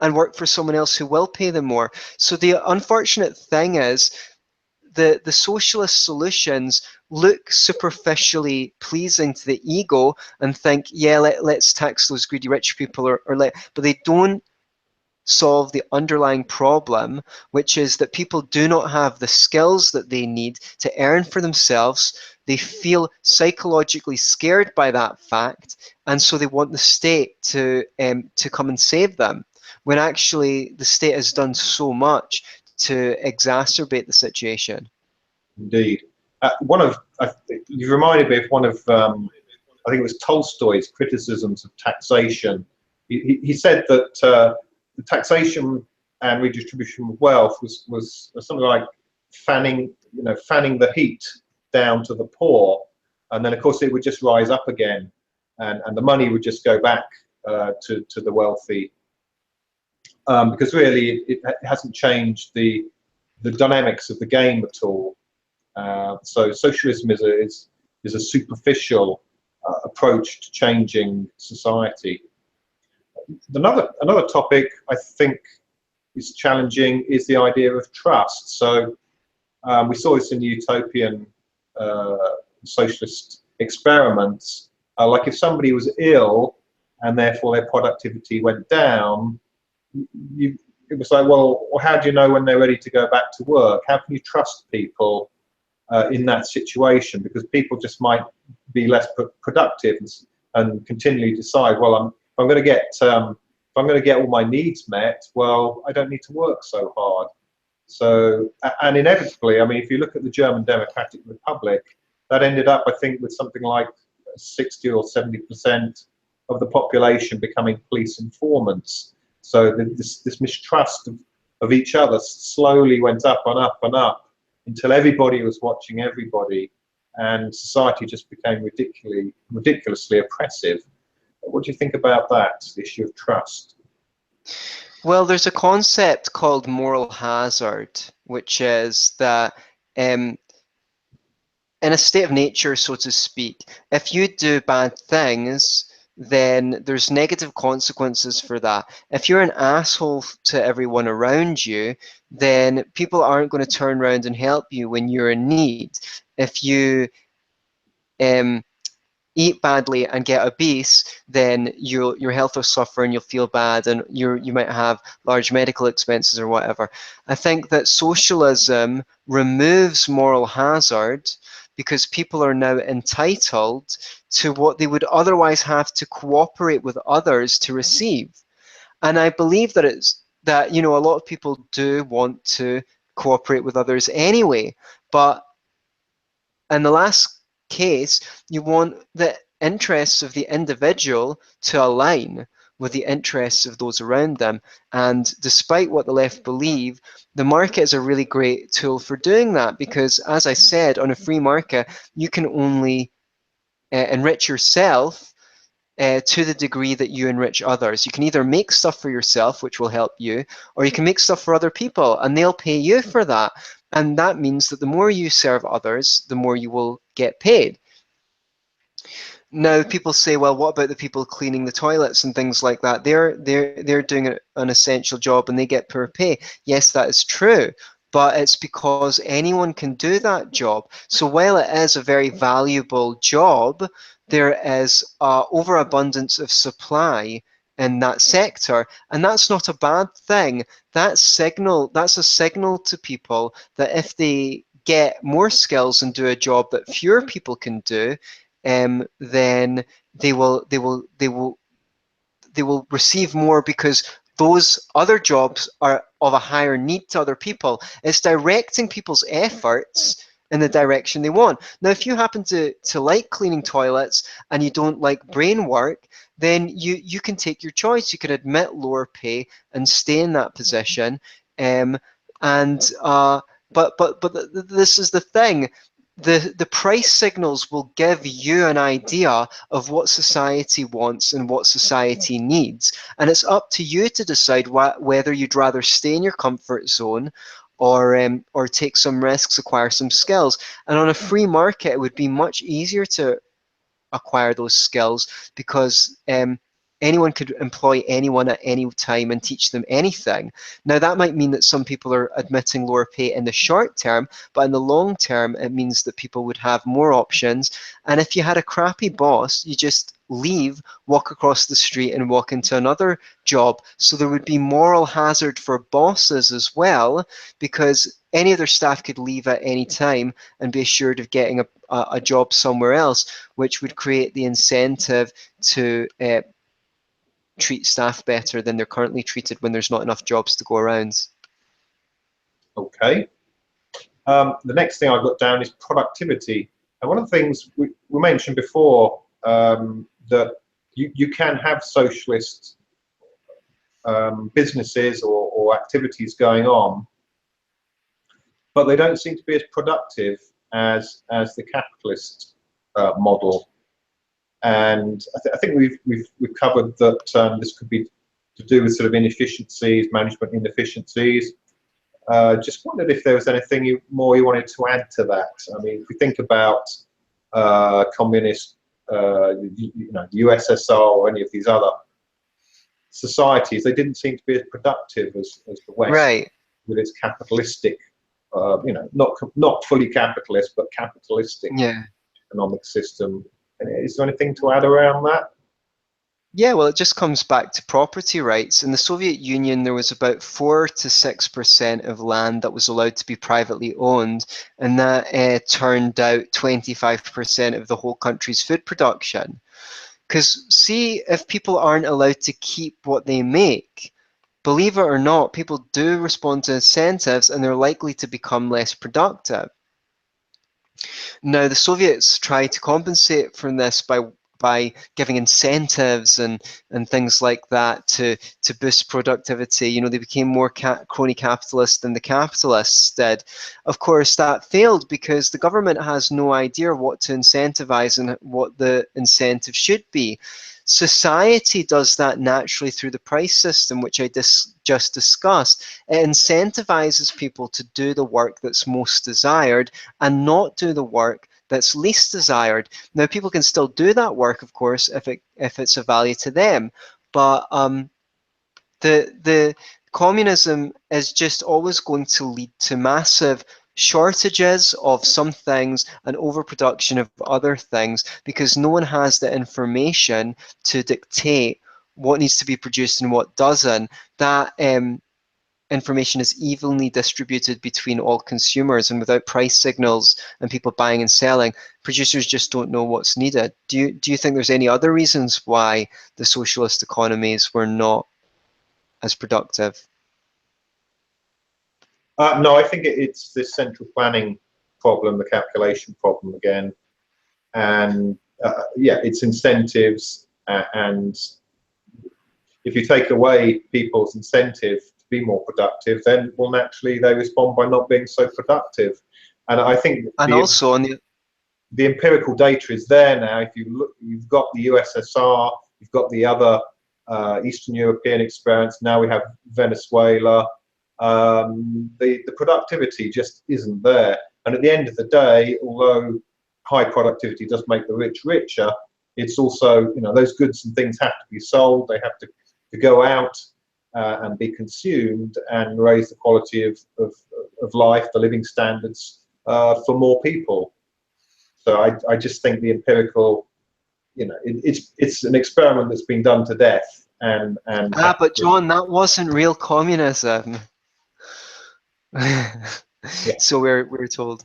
and work for someone else who will pay them more. So the unfortunate thing is the socialist solutions look superficially pleasing to the ego and think, yeah, let's tax those greedy rich people, but they don't solve the underlying problem, which is that people do not have the skills that they need to earn for themselves. They feel psychologically scared by that fact, and so they want the state to come and save them, when actually the state has done so much to exacerbate the situation. Indeed. You reminded me of one of, I think it was Tolstoy's criticisms of taxation. He said that the taxation and redistribution of wealth was something like fanning the heat down to the poor, and then of course it would just rise up again, and the money would just go back to the wealthy, because really it hasn't changed the dynamics of the game at all. So socialism is a superficial approach to changing society. Another topic I think is challenging is the idea of trust. So we saw this in the Utopian socialist experiments. Like if somebody was ill and therefore their productivity went down, it was like, well, how do you know when they're ready to go back to work? How can you trust people in that situation? Because people just might be less productive and continually decide, well, if I'm going to get all my needs met, well, I don't need to work so hard. So, and inevitably, I mean, if you look at the German Democratic Republic, that ended up, I think, with something like 60 or 70% of the population becoming police informants. So this mistrust of each other slowly went up and up and up until everybody was watching everybody, and society just became ridiculously oppressive. What do you think about that, the issue of trust? Well, there's a concept called moral hazard, which is that in a state of nature, so to speak, if you do bad things, then there's negative consequences for that. If you're an asshole to everyone around you, then people aren't going to turn around and help you when you're in need. If you eat badly and get obese, then your health will suffer and you'll feel bad, and you might have large medical expenses or whatever. I think that socialism removes moral hazard because people are now entitled to what they would otherwise have to cooperate with others to receive. And I believe that you know, a lot of people do want to cooperate with others anyway, but in the last case, you want the interests of the individual to align with the interests of those around them. And despite what the left believe, the market is a really great tool for doing that, because, as I said, on a free market, you can only enrich yourself to the degree that you enrich others. You can either make stuff for yourself, which will help you, or you can make stuff for other people, and they'll pay you for that. And that means that the more you serve others, the more you will get paid. Now, people say, well, what about the people cleaning the toilets and things like that? They're doing an essential job and they get poor pay. Yes, that is true, but it's because anyone can do that job. So while it is a very valuable job, there is overabundance of supply in that sector, and that's not a bad thing. That's a signal to people that if they get more skills and do a job that fewer people can do, then they will receive more, because those other jobs are of a higher need to other people. It's directing people's efforts in the direction they want. Now, if you happen to like cleaning toilets and you don't like brain work, then you can take your choice. You can admit lower pay and stay in that position. But this is the thing. The price signals will give you an idea of what society wants and what society needs, and it's up to you to decide whether you'd rather stay in your comfort zone or take some risks, acquire some skills. And on a free market, it would be much easier to acquire those skills, because anyone could employ anyone at any time and teach them anything. Now, that might mean that some people are admitting lower pay in the short term, but in the long term, it means that people would have more options. And if you had a crappy boss, you just leave, walk across the street and walk into another job. So there would be moral hazard for bosses as well, because any of their staff could leave at any time and be assured of getting a job somewhere else, which would create the incentive to treat staff better than they're currently treated when there's not enough jobs to go around. Okay. The next thing I got down is productivity. And one of the things we mentioned before, that you can have socialist businesses or activities going on, but they don't seem to be as productive as the capitalist model. And I think we've covered that this could be to do with sort of inefficiencies, management inefficiencies. Just wondered if there was anything more you wanted to add to that. I mean, if we think about communist, you know, the USSR or any of these other societies, they didn't seem to be as productive as the West, right, with its capitalistic, you know, not fully capitalist, but capitalistic economic system. Is there anything to add around that? Yeah, well, it just comes back to property rights. In the Soviet Union, there was about 4 to 6% of land that was allowed to be privately owned, and that turned out 25% of the whole country's food production. Because see, if people aren't allowed to keep what they make, believe it or not, people do respond to incentives and they're likely to become less productive. Now, the Soviets tried to compensate for this by giving incentives and things like that to boost productivity. You know, they became more crony capitalist than the capitalists did. Of course, that failed because the government has no idea what to incentivize and what the incentive should be. Society does that naturally through the price system, which I just discussed. It incentivizes people to do the work that's most desired and not do the work that's least desired. Now, people can still do that work, of course, if it's of value to them, but the communism is just always going to lead to massive shortages of some things and overproduction of other things, because no one has the information to dictate what needs to be produced and what doesn't. That information is evenly distributed between all consumers, and without price signals and people buying and selling, producers just don't know what's needed. Do you think there's any other reasons why the socialist economies were not as productive? No, I think it's this central planning problem, the calculation problem again, and yeah, it's incentives, and if you take away people's incentive to be more productive, then, well, naturally they respond by not being so productive. And I think And also on the empirical data is there now. If you look, you've got the USSR, you've got the other Eastern European experience. Now we have Venezuela. The productivity just isn't there. And at the end of the day, although high productivity does make the rich richer, it's also, you know, those goods and things have to be sold. They have to go out and be consumed and raise the quality of life, the living standards for more people. So I just think the empirical, you know, it's an experiment that's been done to death. But John, that wasn't real communism. Yeah. So we're told.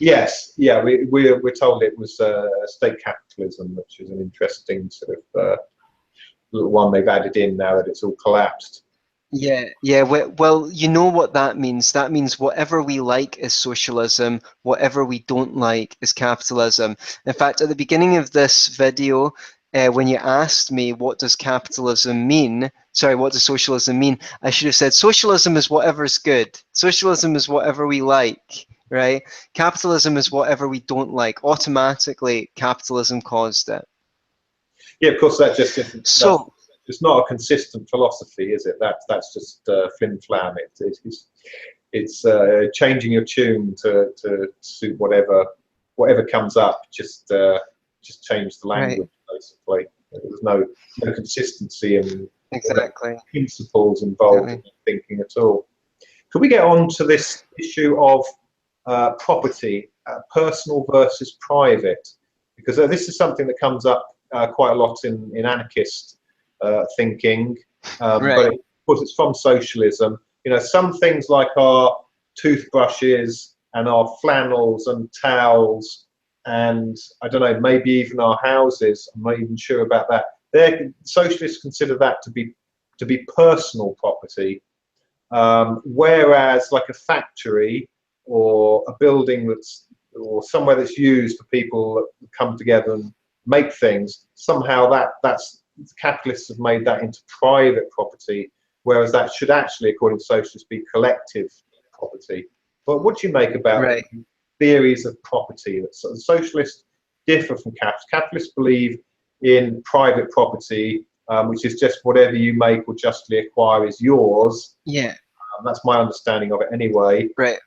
Yes, yeah, we're told it was state capitalism, which is an interesting sort of little one they've added in now that it's all collapsed. Yeah. Well, you know what that means. That means whatever we like is socialism, whatever we don't like is capitalism. In fact, at the beginning of this video, when you asked me what does capitalism mean, sorry, what does socialism mean, I should have said socialism is whatever's good. Socialism is whatever we like, right? Capitalism is whatever we don't like. Automatically, capitalism caused it. Yeah, of course, that just isn't. So it's not a consistent philosophy, is it? That's just flim flam. It's changing your tune to suit whatever comes up. Just change the language, right. Basically. There's no consistency and exactly principles involved in thinking at all. Could we get on to this issue of property, personal versus private? Because this is something that comes up quite a lot in anarchist thinking, right. But of course it's from socialism. You know, some things like our toothbrushes and our flannels and towels, and I don't know, maybe even our houses. I'm not even sure about that. Socialists consider that to be personal property, whereas like a factory or a building or somewhere that's used for people that come together and make things, somehow that's capitalists have made that into private property, whereas that should actually, according to socialists, be collective property. But what do you make about theories of property? That socialists differ from capitalists. Capitalists believe in private property, which is just whatever you make or justly acquire is yours. Yeah. That's my understanding of it anyway. Right.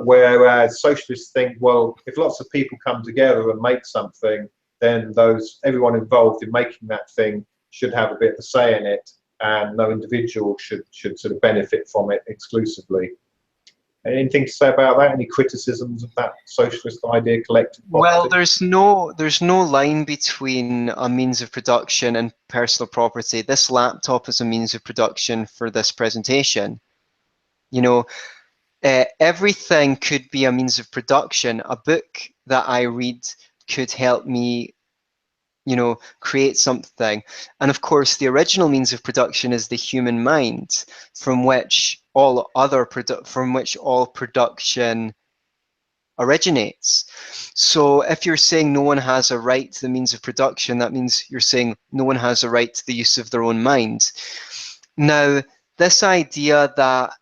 Whereas socialists think, well, if lots of people come together and make something, then everyone involved in making that thing should have a bit of a say in it, and no individual should sort of benefit from it exclusively. Anything to say about that? Any criticisms of that socialist idea, collective property? Well, there's no line between a means of production and personal property. This laptop is a means of production for this presentation. You know, everything could be a means of production. A book that I read could help me, you know, create something. And of course, the original means of production is the human mind, from which all production originates. So if you're saying no one has a right to the means of production, that means you're saying no one has a right to the use of their own mind. Now, this idea that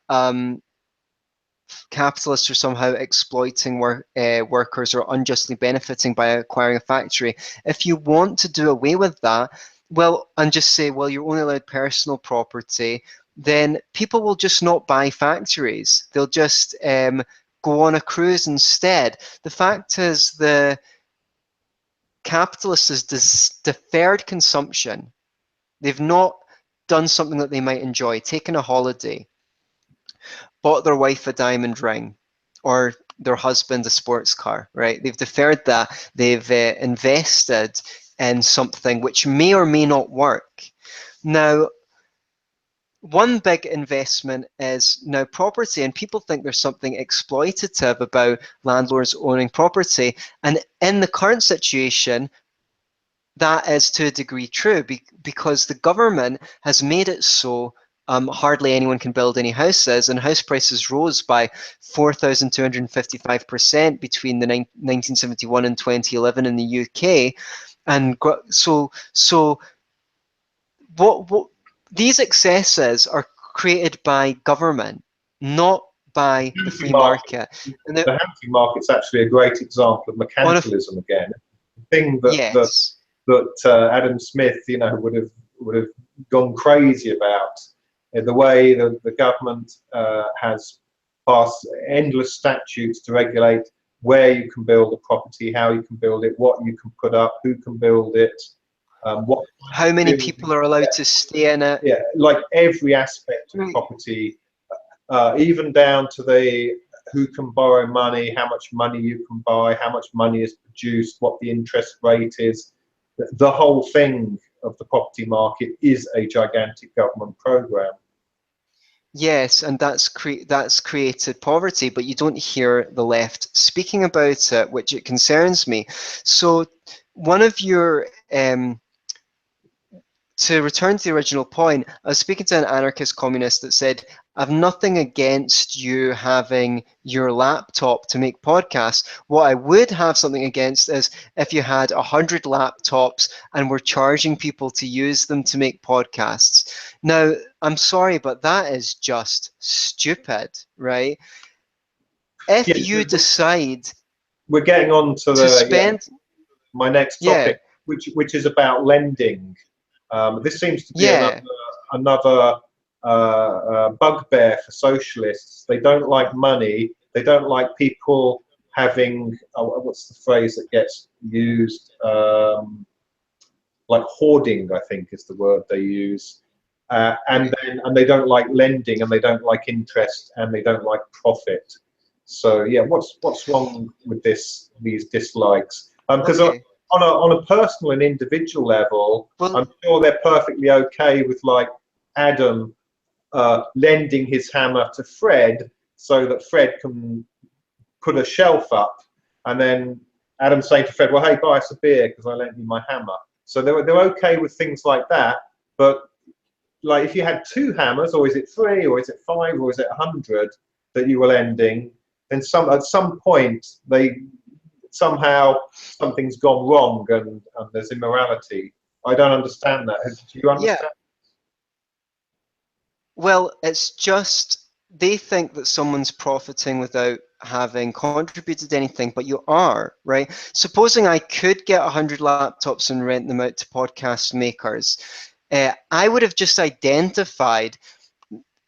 capitalists are somehow exploiting workers or unjustly benefiting by acquiring a factory, if you want to do away with that, well, and just say, well, you're only allowed personal property, then people will just not buy factories. They'll just go on a cruise instead. The fact is, the capitalist is deferred consumption. They've not done something that they might enjoy, taken a holiday, bought their wife a diamond ring, or their husband a sports car, right? They've deferred that. They've invested in something which may or may not work. Now, one big investment is now property, and people think there's something exploitative about landlords owning property. And in the current situation, that is to a degree true, because the government has made it so hardly anyone can build any houses, and house prices rose by 4,255% between the 1971 and 2011 in the UK. And so what these excesses are created by government, not by the free market. And The housing market's actually a great example of mercantilism again. The thing yes. that Adam Smith, would have gone crazy about, the way that the government has passed endless statutes to regulate where you can build a property, how you can build it, what you can put up, who can build it, how many people are allowed to stay in it. Yeah, like every aspect of property, even down to who can borrow money, how much money you can buy, how much money is produced, what the interest rate is. The whole thing of the property market is a gigantic government program. Yes, and that's created poverty, but you don't hear the left speaking about it, which it concerns me. So one of your to return to the original point, I was speaking to an anarchist communist that said, I've nothing against you having your laptop to make podcasts. What I would have something against is if you had 100 laptops and were charging people to use them to make podcasts. Now, I'm sorry, but that is just stupid, right? If you decide we're getting on to spend my next topic, which is about lending. This seems to be another bugbear for socialists. They don't like money. They don't like people having what's the phrase that gets used? Like hoarding, I think is the word they use. And they don't like lending, and they don't like interest, and they don't like profit. So yeah, what's wrong with these dislikes? Because on a personal and individual level, I'm sure they're perfectly okay with like Adam lending his hammer to Fred so that Fred can put a shelf up, and then Adam saying to Fred, well, hey, buy us a beer because I lent you my hammer. So they're okay with things like that. But like if you had 2 hammers, or is it 3, or is it 5, or is it 100 that you were lending, then at some point somehow something's gone wrong, and there's immorality. I don't understand that. Do you understand? Yeah. Well, it's just they think that someone's profiting without having contributed anything, but you are, right? Supposing I could get 100 laptops and rent them out to podcast makers, I would have just identified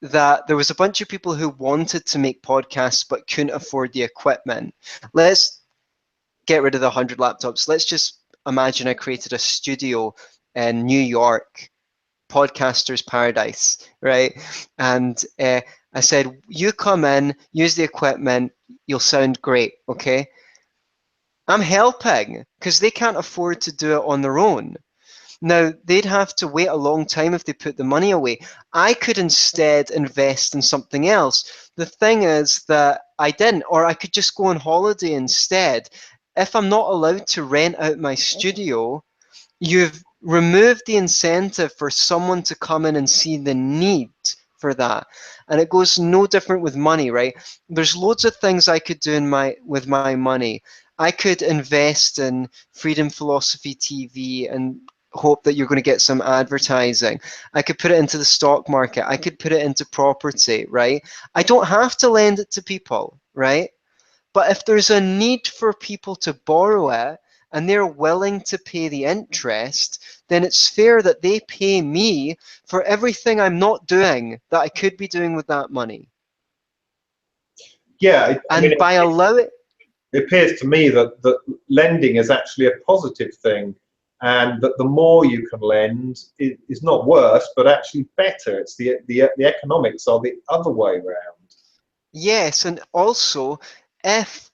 that there was a bunch of people who wanted to make podcasts but couldn't afford the equipment. Let's get rid of the 100 laptops. Let's just imagine I created a studio in New York, podcaster's paradise, right? And I said, you come in, use the equipment, you'll sound great, okay? I'm helping because they can't afford to do it on their own. Now, they'd have to wait a long time if they put the money away. I could instead invest in something else. The thing is that I didn't, or I could just go on holiday instead. If I'm not allowed to rent out my studio, you've removed the incentive for someone to come in and see the need for that. And it goes no different with money, right? There's loads of things I could do with my money. I could invest in Freedom Philosophy TV and hope that you're going to get some advertising. I could put it into the stock market. I could put it into property, right? I don't have to lend it to people, right? But if there's a need for people to borrow it and they're willing to pay the interest, then it's fair that they pay me for everything I'm not doing that I could be doing with that money. Yeah, and by allowing it appears to me that lending is actually a positive thing, and that the more you can lend is not worse, but actually better. It's the economics are the other way around. Yes, and also if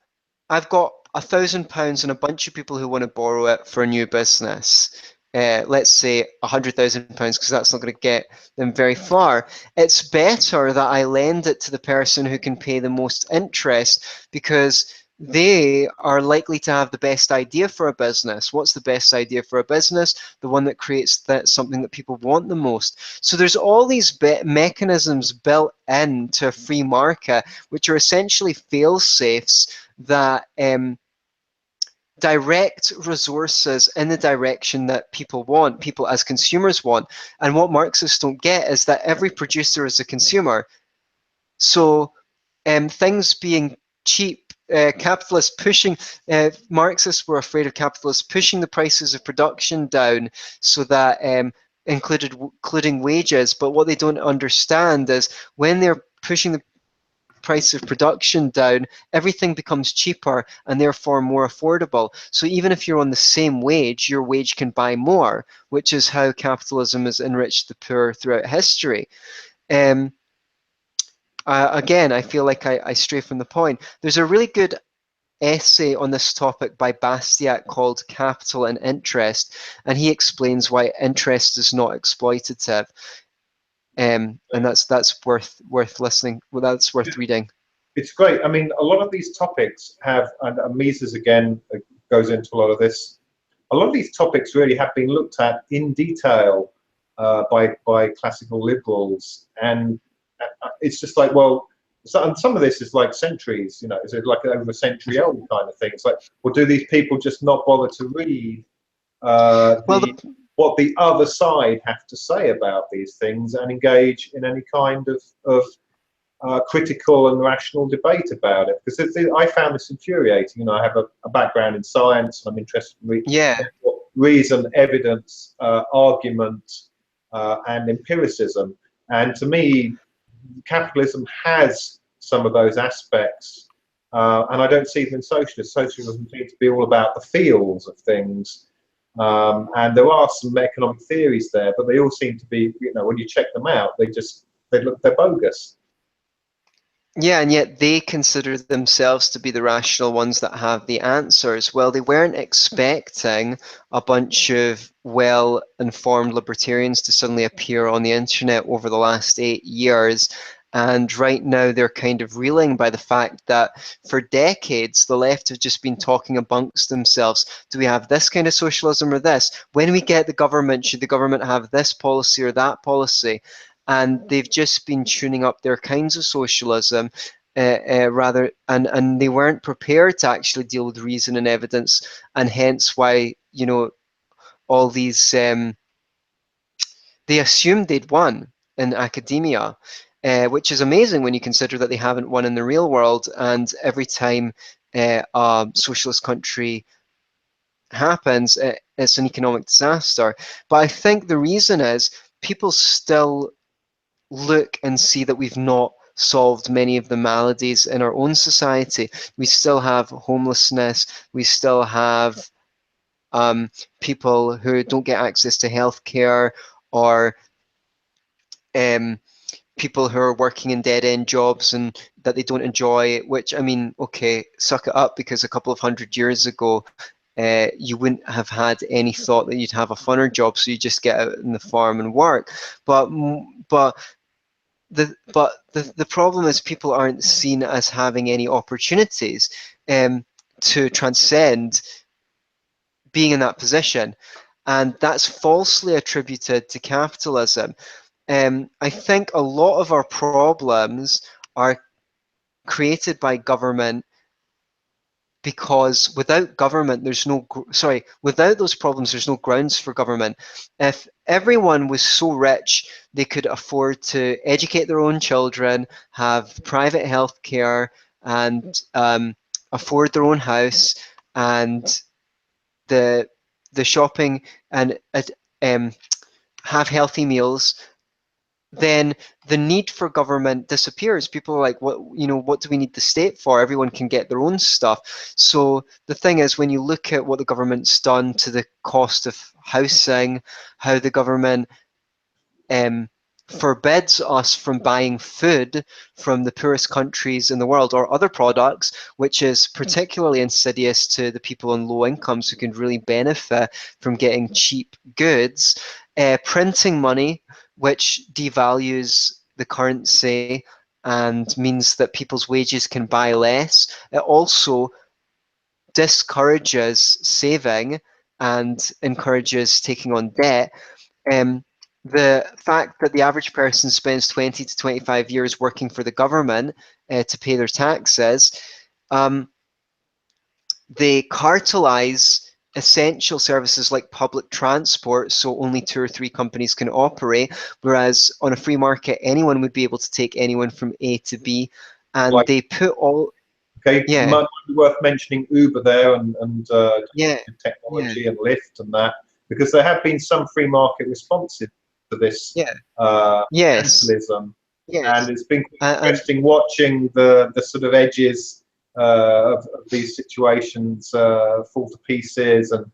I've got £1,000 and a bunch of people who want to borrow it for a new business, let's say £100,000, because that's not going to get them very far. It's better that I lend it to the person who can pay the most interest, because they are likely to have the best idea for a business. What's the best idea for a business? The one that creates something that people want the most. So there's all these mechanisms built into a free market, which are essentially fail-safes that direct resources in the direction that people want, people as consumers want. And what Marxists don't get is that every producer is a consumer. So things being cheap, capitalists pushing, Marxists were afraid of capitalists pushing the prices of production down, so that including wages. But what they don't understand is when they're pushing the price of production down, everything becomes cheaper and therefore more affordable. So even if you're on the same wage, your wage can buy more, which is how capitalism has enriched the poor throughout history. Again, I feel like I stray from the point. There's a really good essay on this topic by Bastiat called Capital and Interest, and he explains why interest is not exploitative. And that's worth listening. Well, that's worth reading. It's great. I mean, a lot of these topics have, and Mises again goes into a lot of this. A lot of these topics really have been looked at in detail by classical liberals, and it's just like, well, and some of this is like centuries. You know, is it like over a century old kind of thing? It's like, well, do these people just not bother to read what the other side have to say about these things and engage in any kind of critical and rational debate about it? Because I found this infuriating. You know, I have a background in science, and I'm interested in reason, evidence, argument, and empiricism. And to me, capitalism has some of those aspects, and I don't see them in socialism. Socialism seems to be all about the feels of things. And there are some economic theories there, but they all seem to be, you know, when you check them out, they're bogus. Yeah, and yet they consider themselves to be the rational ones that have the answers. Well, they weren't expecting a bunch of well-informed libertarians to suddenly appear on the internet over the last 8 years. And right now they're kind of reeling by the fact that for decades the left have just been talking amongst themselves. Do we have this kind of socialism or this? When we get the government, should the government have this policy or that policy? And they've just been tuning up their kinds of socialism rather, and they weren't prepared to actually deal with reason and evidence, and hence why, you know, all these they assumed they'd won in academia, which is amazing when you consider that they haven't won in the real world. And every time a socialist country happens, it's an economic disaster. But I think the reason is people still look and see that we've not solved many of the maladies in our own society. We still have homelessness, we still have people who don't get access to healthcare, or people who are working in dead-end jobs and that they don't enjoy, which, I mean, okay, suck it up, because a couple of 100 years ago you wouldn't have had any thought that you'd have a funner job, so you just get out in the farm and work. But the problem is people aren't seen as having any opportunities to transcend being in that position, and that's falsely attributed to capitalism. I think a lot of our problems are created by government, because without government, without those problems, there's no grounds for government. If everyone was so rich they could afford to educate their own children, have private health care, and afford their own house, and the shopping, and have healthy meals, then the need for government disappears. People are like, what do we need the state for? Everyone can get their own stuff. So the thing is, when you look at what the government's done to the cost of housing, how the government forbids us from buying food from the poorest countries in the world or other products, which is particularly insidious to the people on low incomes who can really benefit from getting cheap goods. Printing money, which devalues the currency and means that people's wages can buy less. It also discourages saving and encourages taking on debt. The fact that the average person spends 20 to 25 years working for the government to pay their taxes, they cartelize essential services like public transport, so only 2 or 3 companies can operate, whereas on a free market, anyone would be able to take anyone from A to B, and Like, they put all... okay, Yeah. might be worth mentioning Uber there and Yeah. technology and Lyft and that, because there have been some free market responses to this Yeah. Yes. capitalism, Yes. and it's been And interesting watching the sort of edges of these situations fall to pieces, and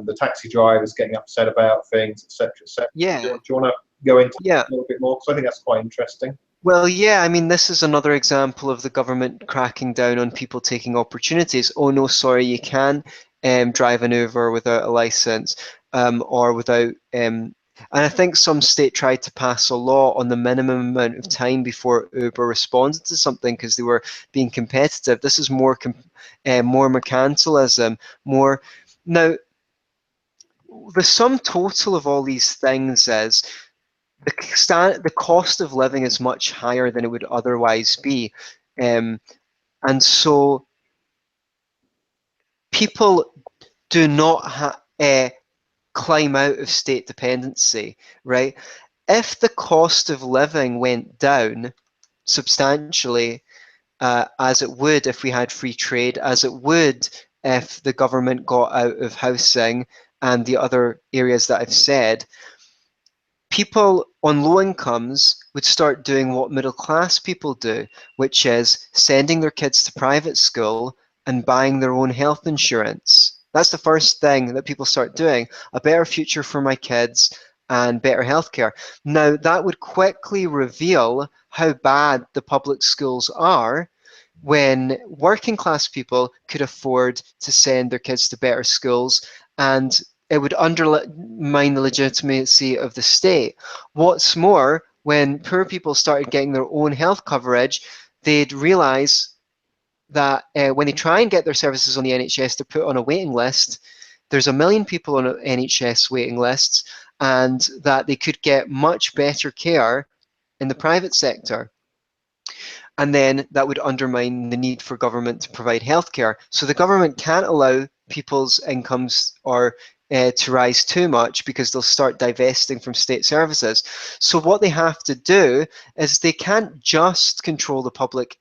the taxi drivers getting upset about things, etc., etc. yeah. Do you want to go into Yeah. a little bit more? Because I think that's quite interesting. Well, yeah, I mean, this is another example of the government cracking down on people taking opportunities. Oh, no, sorry, you can drive an Uber without a license or without... and I think some state tried to pass a law on the minimum amount of time before Uber responded to something because they were being competitive. This is more mercantilism, more... Now, the sum total of all these things is the cost of living is much higher than it would otherwise be, and so people do not climb out of state dependency, right? If the cost of living went down substantially, as it would if we had free trade, as it would if the government got out of housing and the other areas that I've said, people on low incomes would start doing what middle class people do, which is sending their kids to private school and buying their own health insurance. That's the first thing that people start doing. A better future for my kids and better healthcare. Now, that would quickly reveal how bad the public schools are when working class people could afford to send their kids to better schools, and it would undermine the legitimacy of the state. What's more, when poor people started getting their own health coverage, they'd realize that when they try and get their services on the NHS, they're put on a waiting list. There's 1 million people on NHS waiting lists, and that they could get much better care in the private sector. And then that would undermine the need for government to provide healthcare. So the government can't allow people's incomes or to rise too much because they'll start divesting from state services. So what they have to do is they can't just control the public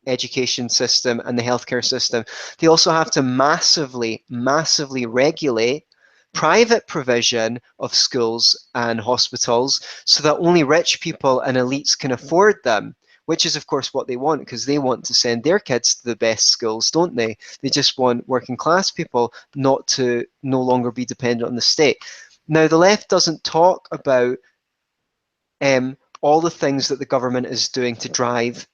education system and the healthcare system. They also have to massively, massively regulate private provision of schools and hospitals so that only rich people and elites can afford them, which is of course what they want, because they want to send their kids to the best schools, don't they? They just want working class people not to no longer be dependent on the state. Now, the left doesn't talk about all the things that the government is doing to drive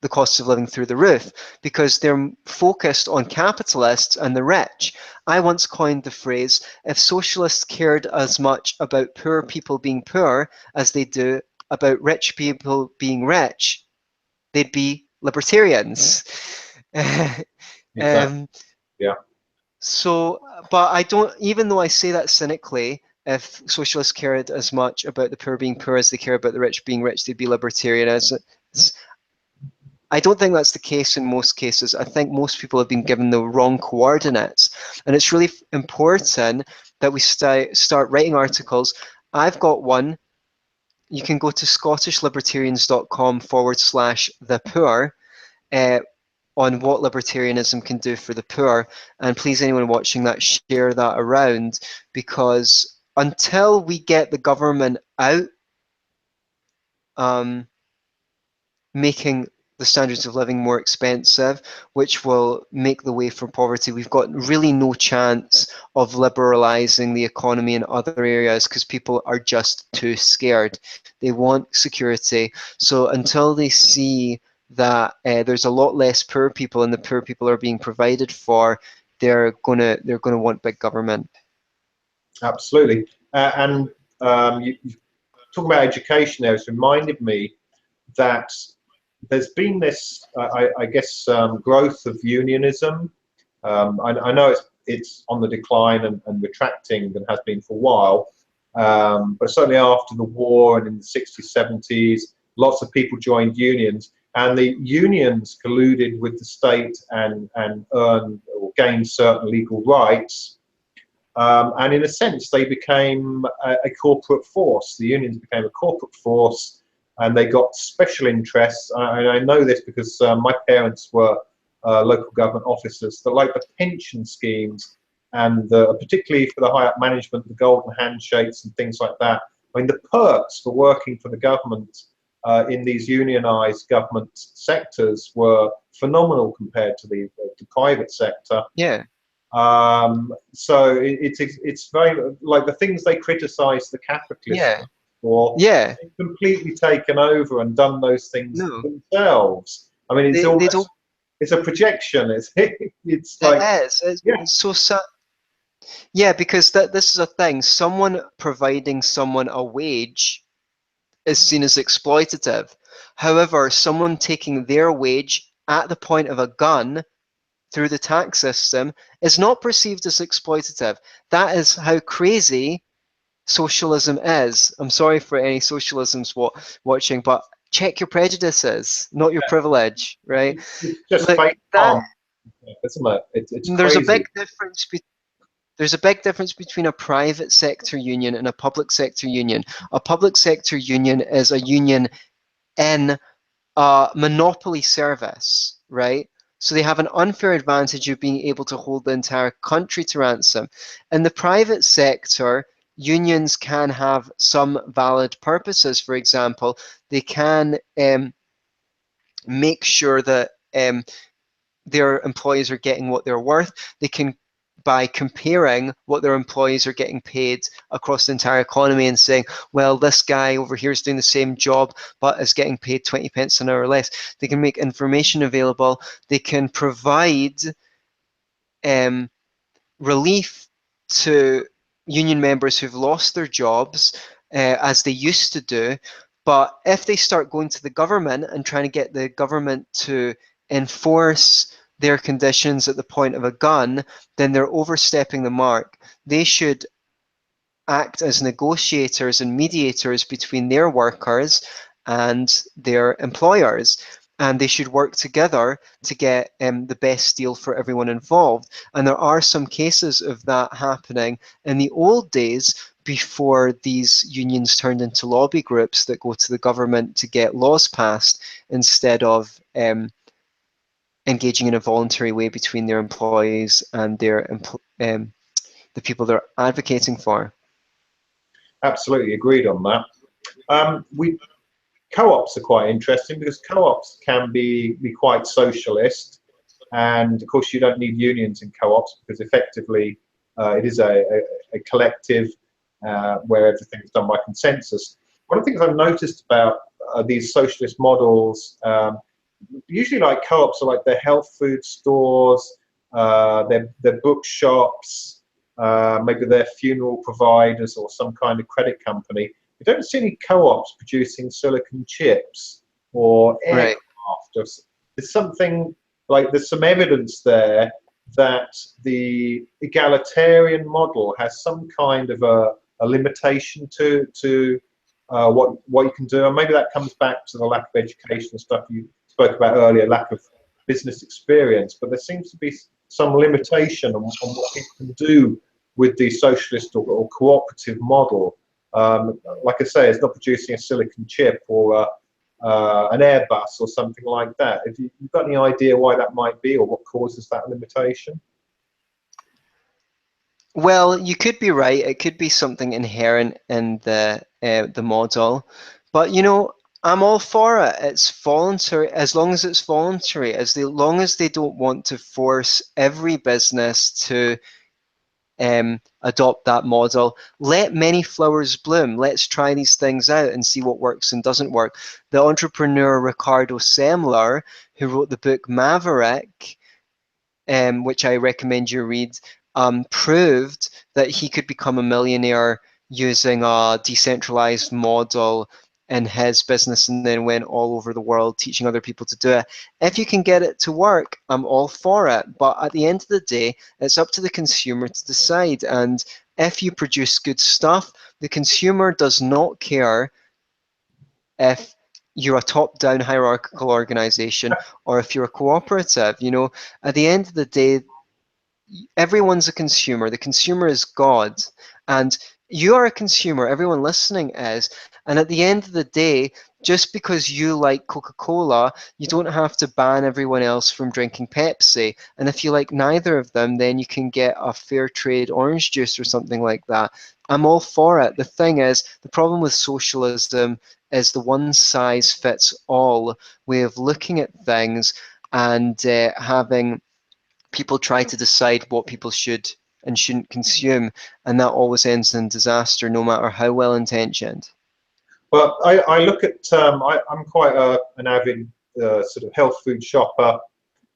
the costs of living through the roof, because they're focused on capitalists and the rich. I once coined the phrase, if socialists cared as much about poor people being poor as they do about rich people being rich, they'd be libertarians. Exactly. Yeah. So, but I don't, even though I say that cynically, if socialists cared as much about the poor being poor as they care about the rich being rich, they'd be libertarians. I don't think that's the case in most cases. I think most people have been given the wrong coordinates. And it's really important that we start writing articles. I've got one. You can go to scottishlibertarians.com/the-poor on what libertarianism can do for the poor. And please, anyone watching that, share that around, because until we get the government out making the standards of living more expensive, which will make the way for poverty. We've got really no chance of liberalizing the economy in other areas because people are just too scared. They want security. So until they see that there's a lot less poor people and the poor people are being provided for, they're gonna want big government. Absolutely. And you talk about education there, it's reminded me that there's been this, I guess, growth of unionism. I know it's on the decline and retracting and has been for a while, but certainly after the war and in the 60s, 70s, lots of people joined unions, and the unions colluded with the state and earned or gained certain legal rights. And in a sense, they became a corporate force. The unions became a corporate force, and they got special interests. And I know this because my parents were local government officers. That, like the pension schemes, and particularly for the high up management, the golden handshakes and things like that. I mean, the perks for working for the government in these unionized government sectors were phenomenal compared to the private sector. Yeah. So it's very like the things they criticize the capitalists for. Yeah. They've completely taken over and done those things themselves. I mean, it's almost, it's a projection. It's like, it's so sad. Yeah, because this is a thing. Someone providing someone a wage is seen as exploitative. However, someone taking their wage at the point of a gun through the tax system is not perceived as exploitative. That is how crazy socialism is. I'm sorry for any socialisms watching, but check your prejudices, not your privilege, right? It's just like fake that, isn't it? It's there's crazy. a big difference there's a big difference between a private sector union and a public sector union. A public sector union is a union in a monopoly service, right? So they have an unfair advantage of being able to hold the entire country to ransom. In the private sector, unions can have some valid purposes. For example, they can make sure that their employees are getting what they're worth. They can, by comparing what their employees are getting paid across the entire economy and saying, well, this guy over here is doing the same job but is getting paid 20 pence an hour less. They can make information available. They can provide relief to union members who've lost their jobs as they used to do. But if they start going to the government and trying to get the government to enforce their conditions at the point of a gun, then they're overstepping the mark. They should act as negotiators and mediators between their workers and their employers. And they should work together to get the best deal for everyone involved. And there are some cases of that happening in the old days before these unions turned into lobby groups that go to the government to get laws passed instead of engaging in a voluntary way between their employees and their the people they're advocating for. Absolutely agreed on that. Co-ops are quite interesting because co-ops can be quite socialist, and of course you don't need unions in co-ops because effectively it is a collective where everything's done by consensus. One of the things I've noticed about these socialist models, usually like co-ops are like their health food stores, their bookshops, maybe their funeral providers or some kind of credit company. You don't see any co-ops producing silicon chips or aircraft. Right. There's something like, there's some evidence there that the egalitarian model has some kind of a limitation to what you can do, and maybe that comes back to the lack of education stuff you spoke about earlier, lack of business experience. But there seems to be some limitation on what people can do with the socialist or cooperative model. Like I say, it's not producing a silicon chip or an Airbus or something like that. If you've got any idea why that might be or what causes that limitation? Well, you could be right. It could be something inherent in the model, but you know, I'm all for it. It's voluntary, as long as it's voluntary, long as they don't want to force every business to adopt that model. Let many flowers bloom. Let's try these things out and see what works and doesn't work. The entrepreneur Ricardo Semler, who wrote the book Maverick, which I recommend you read, proved that he could become a millionaire using a decentralized model in his business, and then went all over the world teaching other people to do it. If you can get it to work, I'm all for it. But at the end of the day, it's up to the consumer to decide. And if you produce good stuff, the consumer does not care if you're a top-down hierarchical organization or if you're a cooperative. You know, at the end of the day, everyone's a consumer. The consumer is God. And you are a consumer. Everyone listening is. And at the end of the day, just because you like Coca-Cola, you don't have to ban everyone else from drinking Pepsi. And if you like neither of them, then you can get a fair trade orange juice or something like that. I'm all for it. The thing is, the problem with socialism is the one size fits all way of looking at things, and having people try to decide what people should and shouldn't consume, and that always ends in disaster, no matter how well intentioned. Well, I look at, I'm quite an avid sort of health food shopper.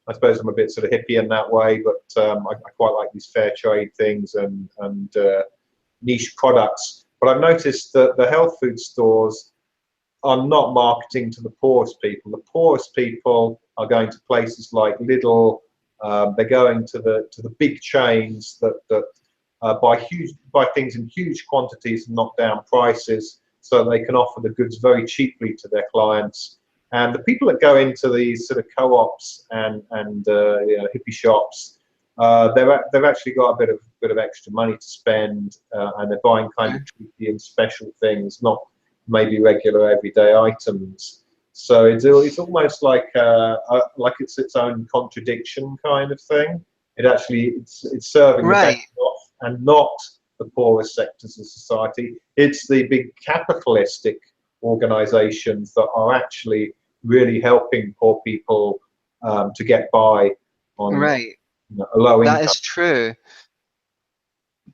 I suppose I'm a bit sort of hippie in that way, but I quite like these fair trade things and niche products. But I've noticed that the health food stores are not marketing to the poorest people. The poorest people are going to places like Lidl. They're going to the big chains that buy things in huge quantities and knock down prices, so they can offer the goods very cheaply to their clients. And the people that go into these sort of co-ops and you know, hippie shops, they've actually got a bit of extra money to spend, and they're buying kind of cheapy and special things, not maybe regular everyday items. So it's almost like it's its own contradiction kind of thing. It's serving the Right. better off and not the poorest sectors of society. It's the big capitalistic organizations that are actually really helping poor people to get by on Right. a low That income. is true.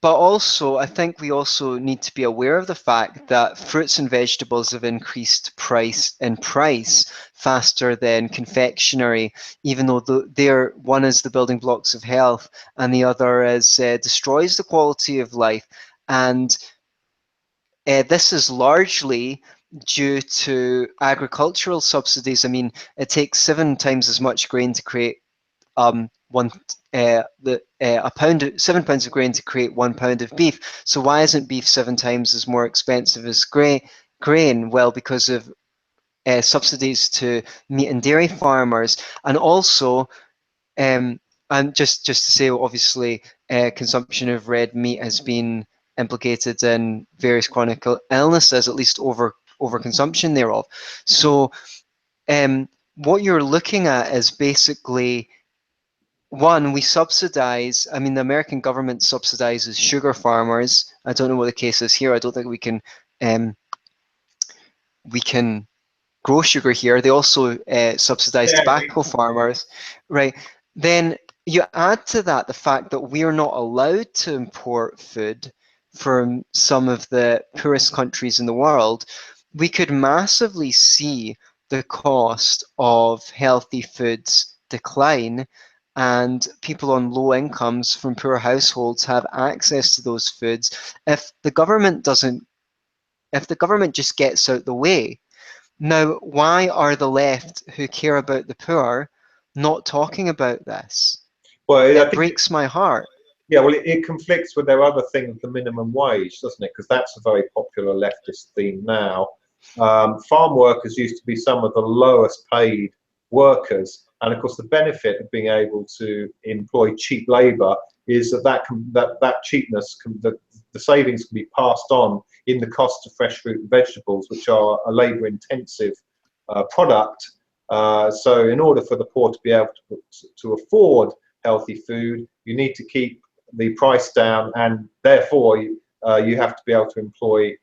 But also, I think we also need to be aware of the fact that fruits and vegetables have increased price faster than confectionery, even though one is the building blocks of health, and the other is destroys the quality of life. And this is largely due to agricultural subsidies. I mean, it takes 7 times as much grain to create a pound, 7 pounds of grain to create 1 pound of beef. So why isn't beef 7 times as more expensive as grain? Well, because of subsidies to meat and dairy farmers, and also, and just to say, obviously, consumption of red meat has been implicated in various chronic illnesses, at least overconsumption thereof. So what you're looking at is basically, one, we subsidize, I mean, the American government subsidizes sugar farmers. I don't know what the case is here. I don't think we can grow sugar here. They also subsidize tobacco farmers, right? Then you add to that the fact that we are not allowed to import food from some of the poorest countries in the world. We could massively see the cost of healthy foods decline, and people on low incomes from poor households have access to those foods if the government doesn't, if the government just gets out the way. Now, why are the left, who care about the poor, not talking about this? Well, I It think breaks my heart. yeah, well, it conflicts with their other thing, the minimum wage, doesn't it? Because that's a very popular leftist theme now. Farm workers used to be some of the lowest paid workers, and of course, the benefit of being able to employ cheap labour is that cheapness, the savings can be passed on in the cost of fresh fruit and vegetables, which are a labour-intensive product. So, in order for the poor to be able to afford healthy food, you need to keep the price down, and therefore you have to be able to employ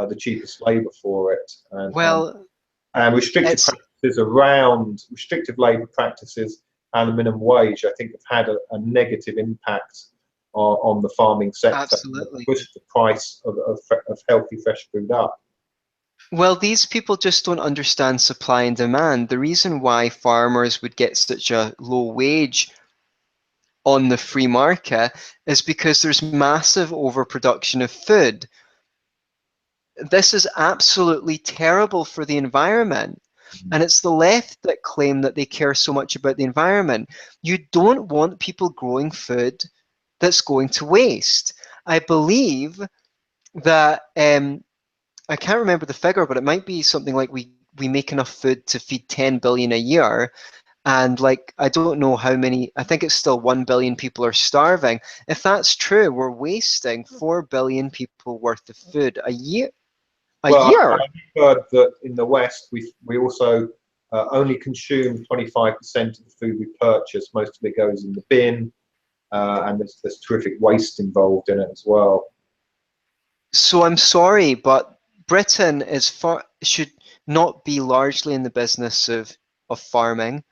the cheapest labour for it. Well, And restrictive practices around restrictive labour practices and the minimum wage, I think, have had a negative impact on the farming sector. Absolutely. Pushed the price of healthy fresh food up. Well, these people just don't understand supply and demand. The reason why farmers would get such a low wage on the free market is because there's massive overproduction of food. This is absolutely terrible for the environment. And it's the left that claim that they care so much about the environment. You don't want people growing food that's going to waste. I believe that, I can't remember the figure, but it might be something like we make enough food to feed 10 billion a year. And like, I don't know how many, I think it's still 1 billion people are starving. If that's true, we're wasting 4 billion people worth of food a year. Well, I've heard that in the West, we also only consume 25% of the food we purchase. Most of it goes in the bin, and there's terrific waste involved in it as well. So I'm sorry, but Britain should not be largely in the business of farming.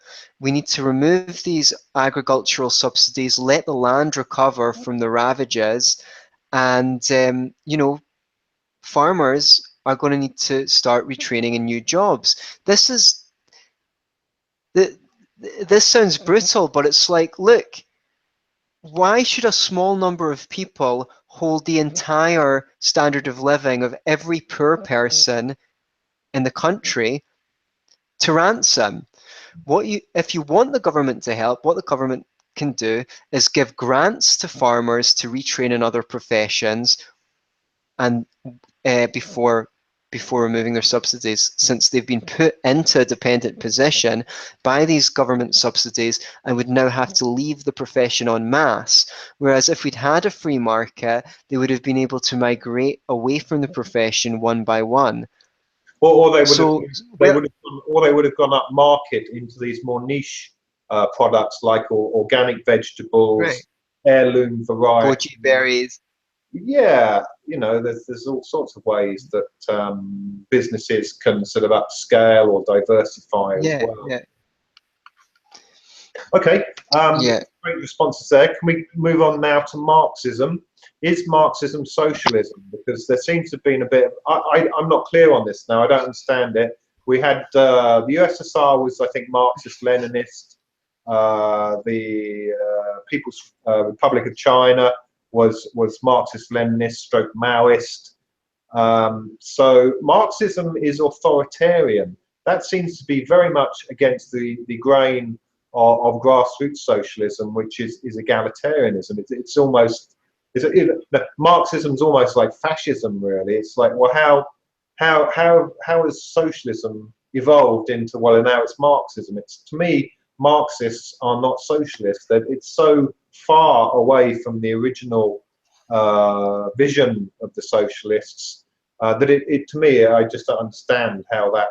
We need to remove these agricultural subsidies, let the land recover from the ravages, and you know, farmers are going to need to start retraining in new jobs. This sounds brutal, but it's like, look, why should a small number of people hold the entire standard of living of every poor person in the country to ransom? If you want the government to help, what the government can do is give grants to farmers to retrain in other professions, and before removing their subsidies, since they've been put into a dependent position by these government subsidies and would now have to leave the profession en masse. Whereas if we'd had a free market, they would have been able to migrate away from the profession one by one. Or they would have gone up market into these more niche products like organic vegetables, right, heirloom varieties. goji berries. Yeah, you know, there's all sorts of ways that businesses can sort of upscale or diversify as well. Yeah. Okay, Yeah. great responses there. Can we move on now to Marxism? Is Marxism socialism? Because there seems to have been a bit of, I'm not clear on this now, I don't understand it. We had, the USSR was, I think, Marxist-Leninist. The People's Republic of China was Marxist-Leninist stroke Maoist. So Marxism is authoritarian. That seems to be very much against the grain of grassroots socialism, which is egalitarianism. It's almost, Marxism's almost like fascism, really. It's like, well, how has socialism evolved into, well, now it's Marxism? It's, to me, Marxists are not socialists. It's so far away from the original vision of the socialists that to me, I just don't understand how that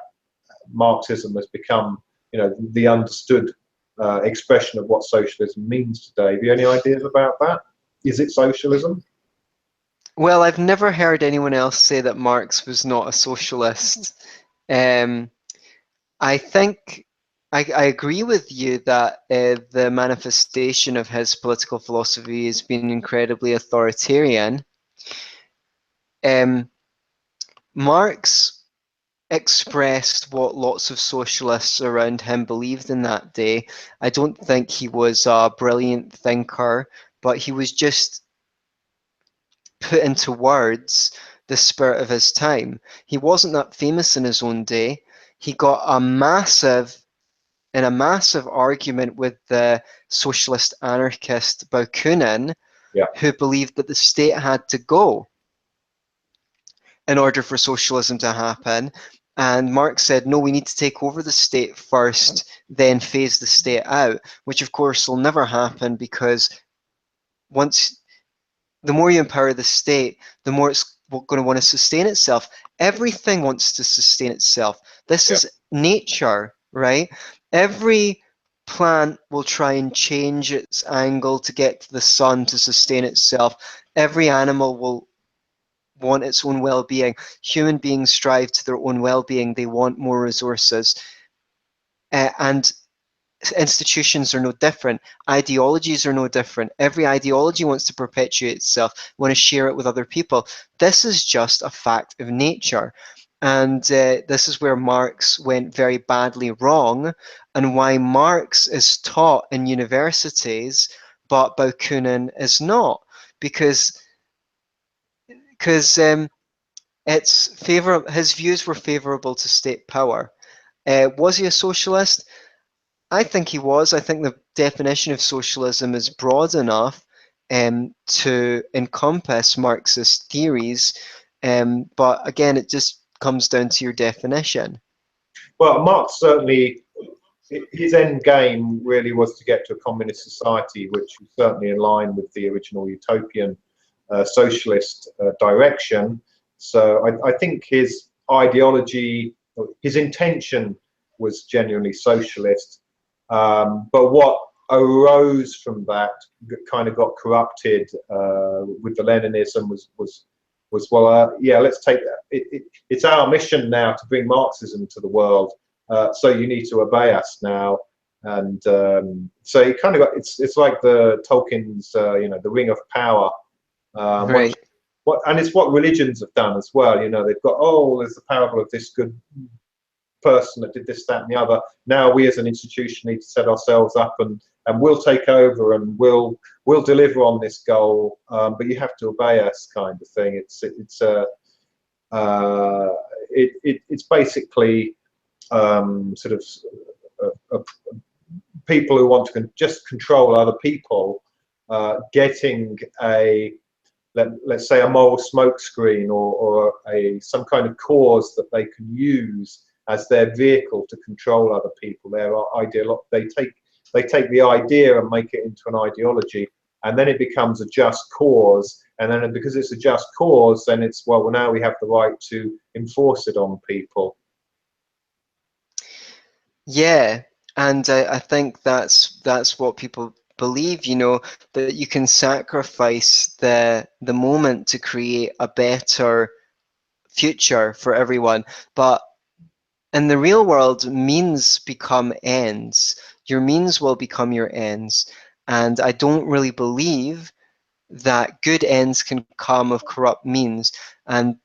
Marxism has become, you know, the understood expression of what socialism means today. Have you any ideas about that? Is it socialism? Well, I've never heard anyone else say that Marx was not a socialist. I think I agree with you that the manifestation of his political philosophy has been incredibly authoritarian. Marx expressed what lots of socialists around him believed in that day. I don't think he was a brilliant thinker, but he was just put into words the spirit of his time. He wasn't that famous in his own day. He got a massive argument with the socialist anarchist Bakunin, Yeah. who believed that the state had to go in order for socialism to happen. And Marx said, no, we need to take over the state first, then phase the state out, which of course will never happen, because the more you empower the state, the more it's going to want to sustain itself. Everything wants to sustain itself. This is nature, right? Every plant will try and change its angle to get to the sun to sustain itself. Every animal will want its own well-being. Human beings strive to their own well-being. They want more resources. And institutions are no different. Ideologies are no different. Every ideology wants to perpetuate itself, want to share it with other people. This is just a fact of nature. And this is where Marx went very badly wrong, and why Marx is taught in universities, but Bakunin is not. Because his views were favorable to state power. Was he a socialist? I think he was. I think the definition of socialism is broad enough to encompass Marxist theories, but again, it just comes down to your definition. Well, Marx certainly, his end game really was to get to a communist society, which was certainly in line with the original utopian socialist direction. So I think his ideology, his intention was genuinely socialist. But what arose from that kind of got corrupted with the Leninism was well, yeah, let's take that. It's our mission now to bring Marxism to the world. So you need to obey us now. And so it kind of got, it's like the Tolkien's, you know, the Ring of Power. Right. And it's what religions have done as well. You know, they've got, oh, there's the parable of this good person that did this, that, and the other. Now we as an institution need to set ourselves up and we'll take over and we'll deliver on this goal. But you have to obey us, kind of thing. It's basically sort of people who want to just control other people, getting a let's say a moral smokescreen or some kind of cause that they can use as their vehicle to control other people. They take the idea and make it into an ideology, and then it becomes a just cause. And then because it's a just cause, then it's, well, now we have the right to enforce it on people. Yeah, and I think that's what people believe, you know, that you can sacrifice the moment to create a better future for everyone. But in the real world, means become ends. Your means will become your ends. And I don't really believe that good ends can come of corrupt means. And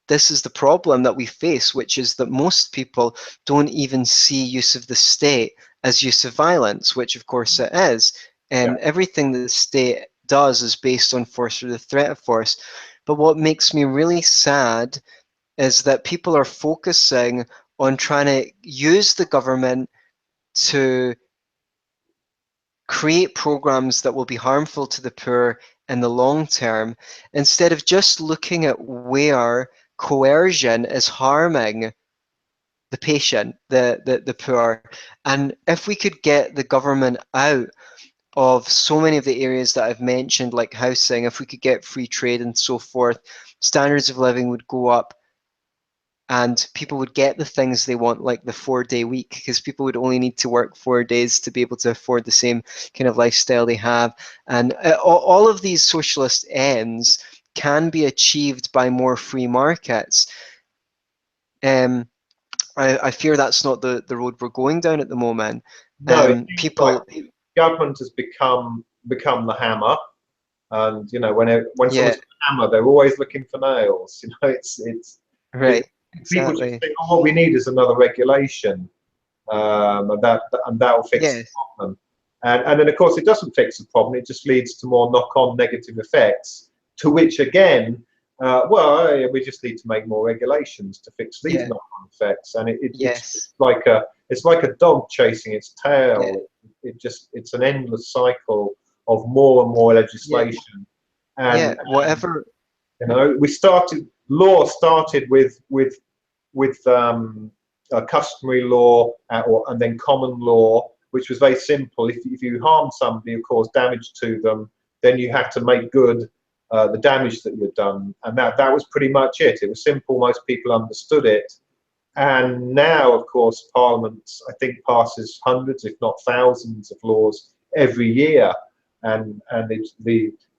this is the problem that we face, which is that most people don't even see use of the state as use of violence, which of course it is. And everything that the state does is based on force or the threat of force. But what makes me really sad is that people are focusing on trying to use the government to create programs that will be harmful to the poor in the long term, instead of just looking at where coercion is harming the patient, the poor. And if we could get the government out of so many of the areas that I've mentioned, like housing, if we could get free trade and so forth, standards of living would go up and people would get the things they want, like the 4-day week, because people would only need to work 4 days to be able to afford the same kind of lifestyle they have. And all of these socialist ends can be achieved by more free markets. I fear that's not the road we're going down at the moment. No, People, like government has become the hammer, and you know, when someone's got a hammer, they're always looking for nails. You know, it's right. People Exactly. just think, oh, what we need is another regulation, and that will fix the problem. And then of course it doesn't fix the problem. It just leads to more knock-on negative effects. To which again, well, we just need to make more regulations to fix these knock-on effects. And it's like a dog chasing its tail. It's an endless cycle of more and more legislation. And whatever. you know, law started with customary law and then common law, which was very simple. If you harm somebody or cause damage to them, then you have to make good the damage that you've done, and that was pretty much it. It was simple. Most people understood it. And now, of course, Parliament, I think, passes hundreds, if not thousands, of laws every year, and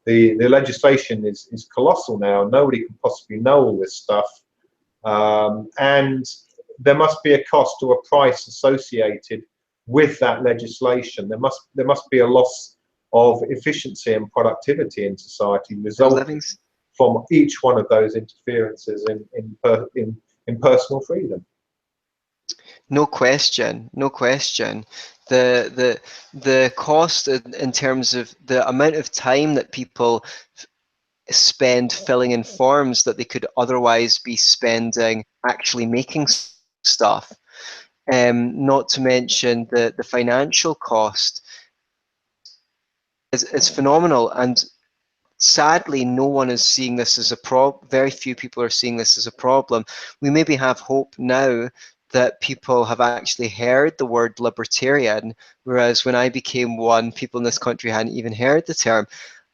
the legislation is colossal now. Nobody can possibly know all this stuff, and there must be a cost or a price associated with that legislation. There must be a loss of efficiency and productivity in society resulting from each one of those interferences in personal freedom. No question, no question. The cost in terms of the amount of time that people spend filling in forms that they could otherwise be spending actually making stuff. Not to mention the financial cost is phenomenal, and sadly no one is seeing this as a problem. Very few people are seeing this as a problem. We maybe have hope now that people have actually heard the word libertarian, whereas when I became one, people in this country hadn't even heard the term.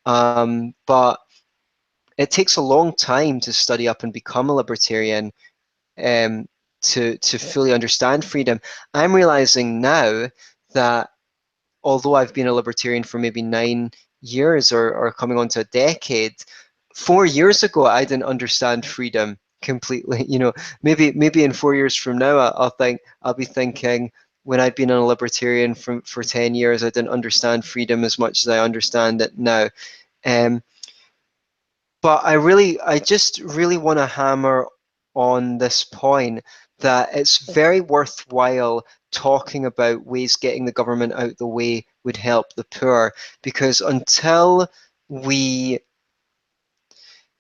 But it takes a long time to study up and become a libertarian, to fully understand freedom. I'm realizing now that although I've been a libertarian for maybe 9 years or coming on to a decade, 4 years ago I didn't understand freedom completely. You know, maybe in 4 years from now I'll be thinking, when I'd been a libertarian for 10 years, I didn't understand freedom as much as I understand it now. But I just really want to hammer on this point that it's very worthwhile talking about ways getting the government out the way would help the poor, because until we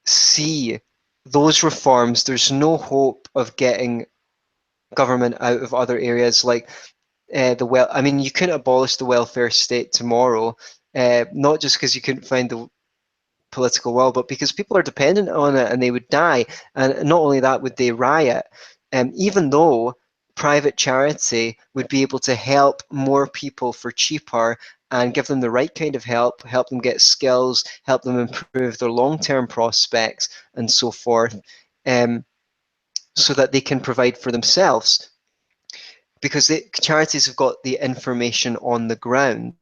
see those reforms, there's no hope of getting government out of other areas like I mean, you couldn't abolish the welfare state tomorrow, not just because you couldn't find the political will, but because people are dependent on it and they would die. And not only that, would they riot. Even though private charity would be able to help more people for cheaper and give them the right kind of help them get skills, help them improve their long-term prospects and so forth, so that they can provide for themselves. Because the charities have got the information on the ground.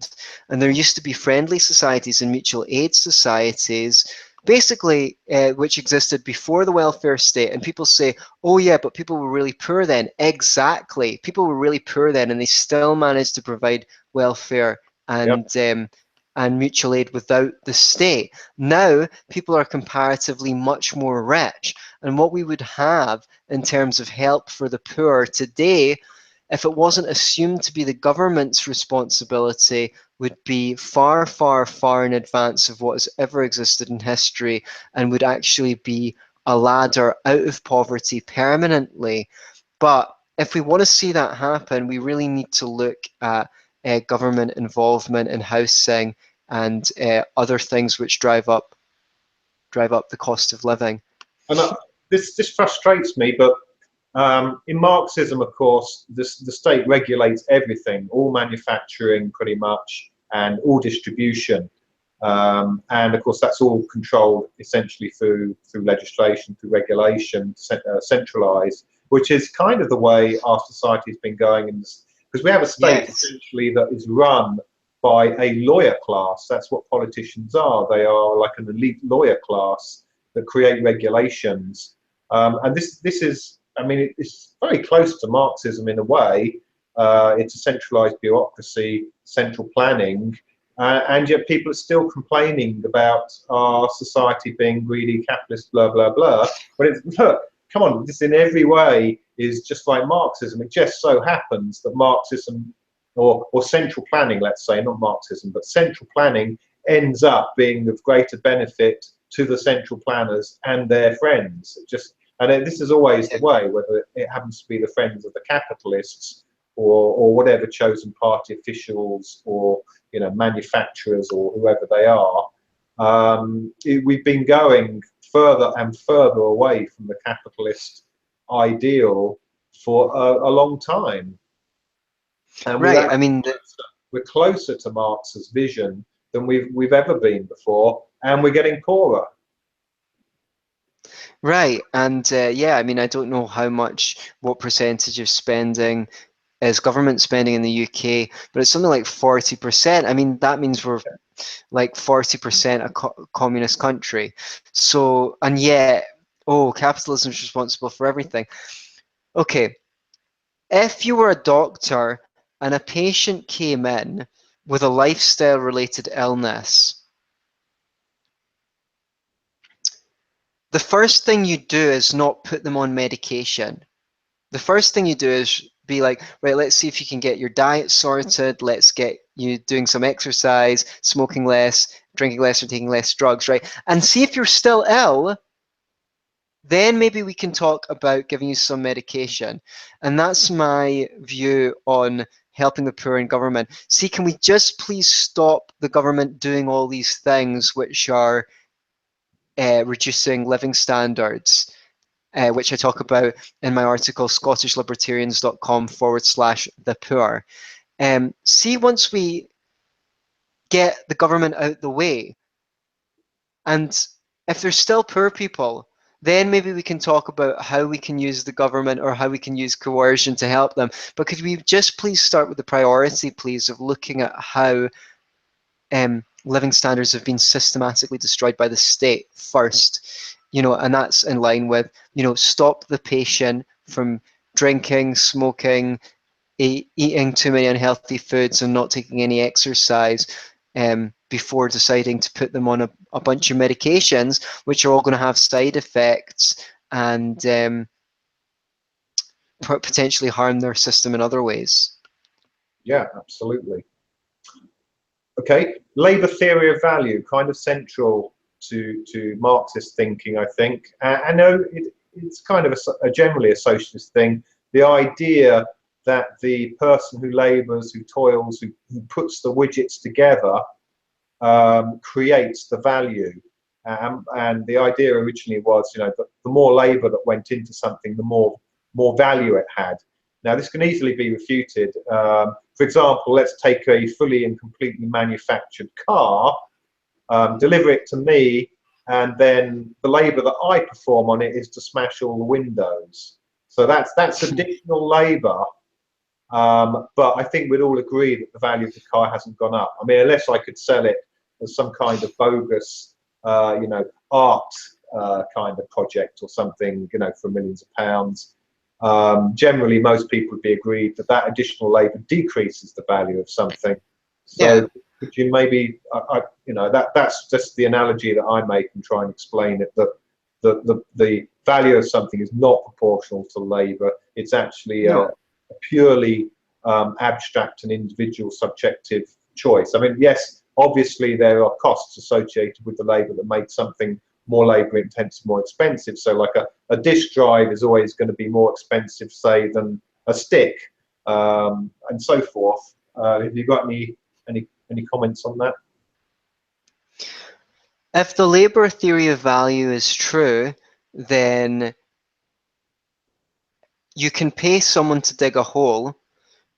And there used to be friendly societies and mutual aid societies, basically, which existed before the welfare state. And people say, oh yeah, but people were really poor then. Exactly. People were really poor then, and they still managed to provide welfare and and mutual aid without the state. Now, people are comparatively much more rich. And what we would have in terms of help for the poor today, if it wasn't assumed to be the government's responsibility, would be far, far, far in advance of what has ever existed in history, and would actually be a ladder out of poverty permanently. But if we want to see that happen, we really need to look at government involvement in housing and other things which drive up the cost of living. And this frustrates me, but in Marxism, of course, the state regulates everything, all manufacturing pretty much, and all distribution. And of course, that's all controlled essentially through legislation, through regulation, centralized, which is kind of the way our society has been going in this, because we have a state essentially that is run by a lawyer class. That's what politicians are. They are like an elite lawyer class that create regulations. And this is, I mean, it's very close to Marxism in a way. It's a centralized bureaucracy, central planning, and yet people are still complaining about our society being greedy, capitalist, blah, blah, blah. But it's, look, come on, this in every way is just like Marxism. It just so happens that Marxism, or central planning, let's say, not Marxism, but central planning ends up being of greater benefit to the central planners and their friends. And this is always the way, whether it happens to be the friends of the capitalists or whatever chosen party officials or manufacturers or whoever they are. We've been going further and further away from the capitalist ideal for a long time. And right. I mean, we're closer to Marx's vision than we've ever been before, and we're getting poorer. Right, and yeah, I mean, I don't know what percentage of spending is government spending in the UK, but it's something like 40%. I mean, that means we're like 40% a communist country. So, and yet, oh, capitalism is responsible for everything. Okay, if you were a doctor and a patient came in with a lifestyle-related illness, the first thing you do is not put them on medication. The first thing you do is be like, right, let's see if you can get your diet sorted. Let's get you doing some exercise, smoking less, drinking less, or taking less drugs, right? And see if you're still ill. Then maybe we can talk about giving you some medication. And that's my view on helping the poor in government. See, can we just please stop the government doing all these things which are reducing living standards, which I talk about in my article, scottishlibertarians.com/the poor. See, once we get the government out the way, and if there's still poor people, then maybe we can talk about how we can use the government or how we can use coercion to help them. But could we just please start with the priority, please, of looking at how living standards have been systematically destroyed by the state first, you know, and that's in line with, you know, stop the patient from drinking, smoking, eating too many unhealthy foods and not taking any exercise before deciding to put them on a bunch of medications, which are all going to have side effects and potentially harm their system in other ways. Yeah, absolutely. Okay, Labour theory of value, kind of central to Marxist thinking, I think. I know it's kind of generally a socialist thing. The idea that the person who labours, who toils, who puts the widgets together, creates the value. And the idea originally was, you know, the more labour that went into something, the more value it had. Now, this can easily be refuted. For example, let's take a fully and completely manufactured car, deliver it to me, and then the labour that I perform on it is to smash all the windows. So that's additional labour. But I think we'd all agree that the value of the car hasn't gone up. I mean, unless I could sell it as some kind of bogus, you know, art kind of project or something, you know, for millions of pounds. Generally, most people would be agreed that that additional labour decreases the value of something. So, yeah. Could you maybe, you know, that's just the analogy that I make and try and explain it, that the value of something is not proportional to labour. It's actually a purely abstract and individual subjective choice. I mean, yes, obviously there are costs associated with the labour that make something more labour intensive, more expensive. So like a disk drive is always going to be more expensive, say, than a stick, and so forth. Have you got any comments on that? If the labour theory of value is true, then you can pay someone to dig a hole,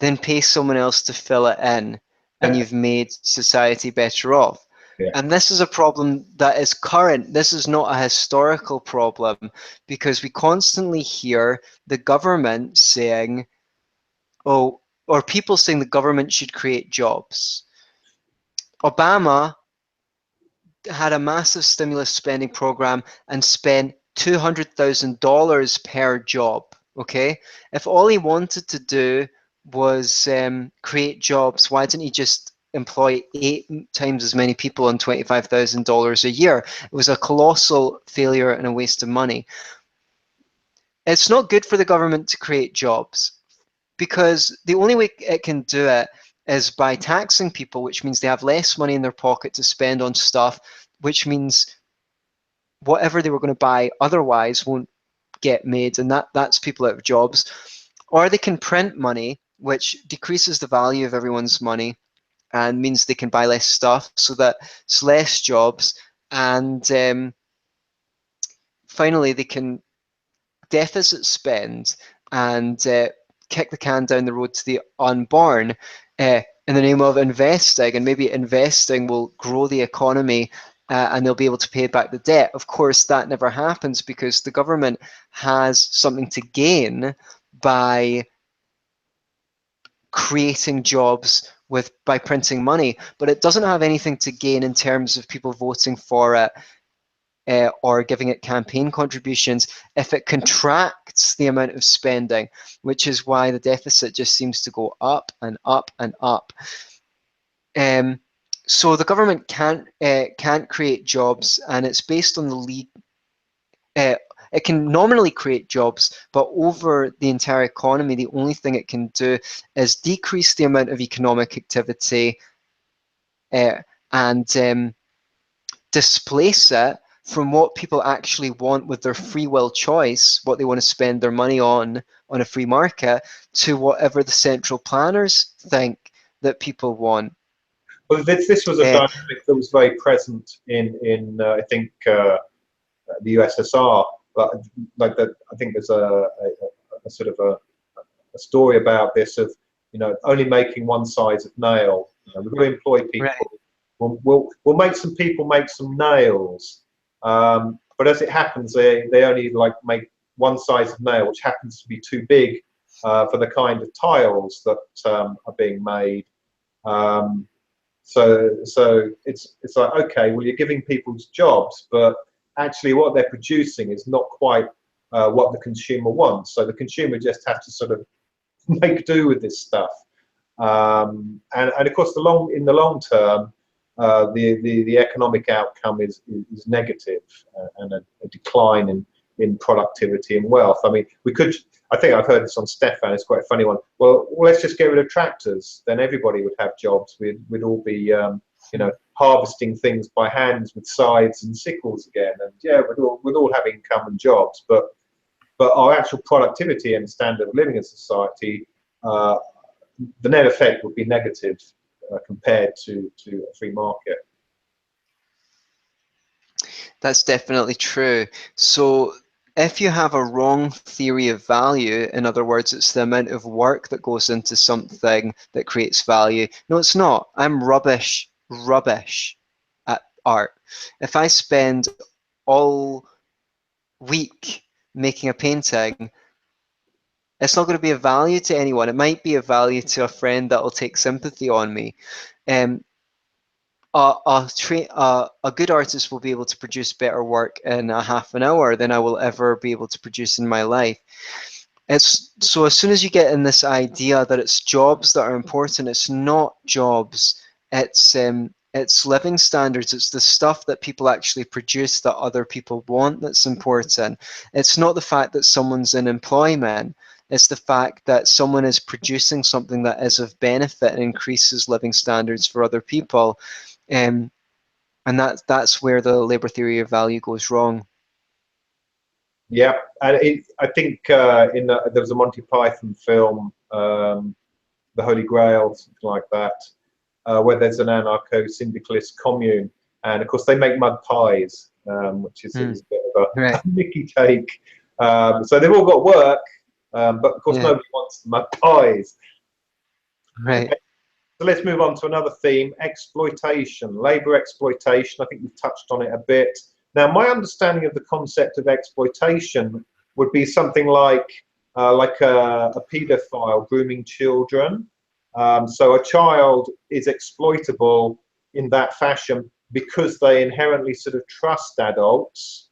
then pay someone else to fill it in, and you've made society better off. Yeah. And this is a problem that is current. This is not a historical problem, because we constantly hear the government saying, oh, or people saying the government should create jobs. Obama had a massive stimulus spending program and spent $200,000 per job. Okay, if all he wanted to do was create jobs, why didn't he just employ 8 times as many people on $25,000 a year? It was a colossal failure and a waste of money. It's not good for the government to create jobs, because the only way it can do it is by taxing people, which means they have less money in their pocket to spend on stuff, which means whatever they were going to buy otherwise won't get made, and that's people out of jobs. Or they can print money, which decreases the value of everyone's money and means they can buy less stuff, so that it's less jobs. And finally, they can deficit spend and kick the can down the road to the unborn in the name of investing, and maybe investing will grow the economy and they'll be able to pay back the debt. Of course, that never happens, because the government has something to gain by creating jobs by printing money, but it doesn't have anything to gain in terms of people voting for it or giving it campaign contributions if it contracts the amount of spending, which is why the deficit just seems to go up and up and up. So the government can't create jobs, and it's based on the league. It can nominally create jobs, but over the entire economy, the only thing it can do is decrease the amount of economic activity and displace it from what people actually want with their free will choice, what they want to spend their money on a free market, to whatever the central planners think that people want. Well, this was a dynamic that was very present in I think the USSR, but like that, I think there's a sort of a story about this of, you know, only making one size of nail. You know, we've got to employ people. Right. We'll make some people make some nails, but as it happens, they only like make one size of nail, which happens to be too big for the kind of tiles that are being made. So it's like, okay, well, you're giving people jobs, but actually what they're producing is not quite what the consumer wants. So the consumer just has to sort of make do with this stuff. And of course, in the long term, the economic outcome is negative, and a decline in productivity and wealth. I mean, I think I've heard this on Stefan, it's quite a funny one. Well, let's just get rid of tractors, then everybody would have jobs. We'd all be, you know, harvesting things by hands with scythes and sickles again, and yeah, we'd all have income and jobs, but our actual productivity and standard of living in society, the net effect would be negative compared to a free market. That's definitely true. So if you have a wrong theory of value, in other words, it's the amount of work that goes into something that creates value. No, it's not. I'm rubbish at art. If I spend all week making a painting, it's not going to be of value to anyone. It might be of value to a friend that will take sympathy on me. A good artist will be able to produce better work in a half an hour than I will ever be able to produce in my life. So as soon as you get in this idea that it's jobs that are important, it's not jobs. It's living standards. It's the stuff that people actually produce that other people want that's important. It's not the fact that someone's in employment. It's the fact that someone is producing something that is of benefit and increases living standards for other people. And that's where the labor theory of value goes wrong. Yeah, and I think there was a Monty Python film, The Holy Grail, something like that, where there's an anarcho-syndicalist commune, and of course they make mud pies, which is a bit of a Mickey take. So they've all got work, but of course nobody wants the mud pies. Right. Okay. So let's move on to another theme: exploitation, labor exploitation. I think we've touched on it a bit. Now, my understanding of the concept of exploitation would be something like a paedophile grooming children. So a child is exploitable in that fashion because they inherently sort of trust adults,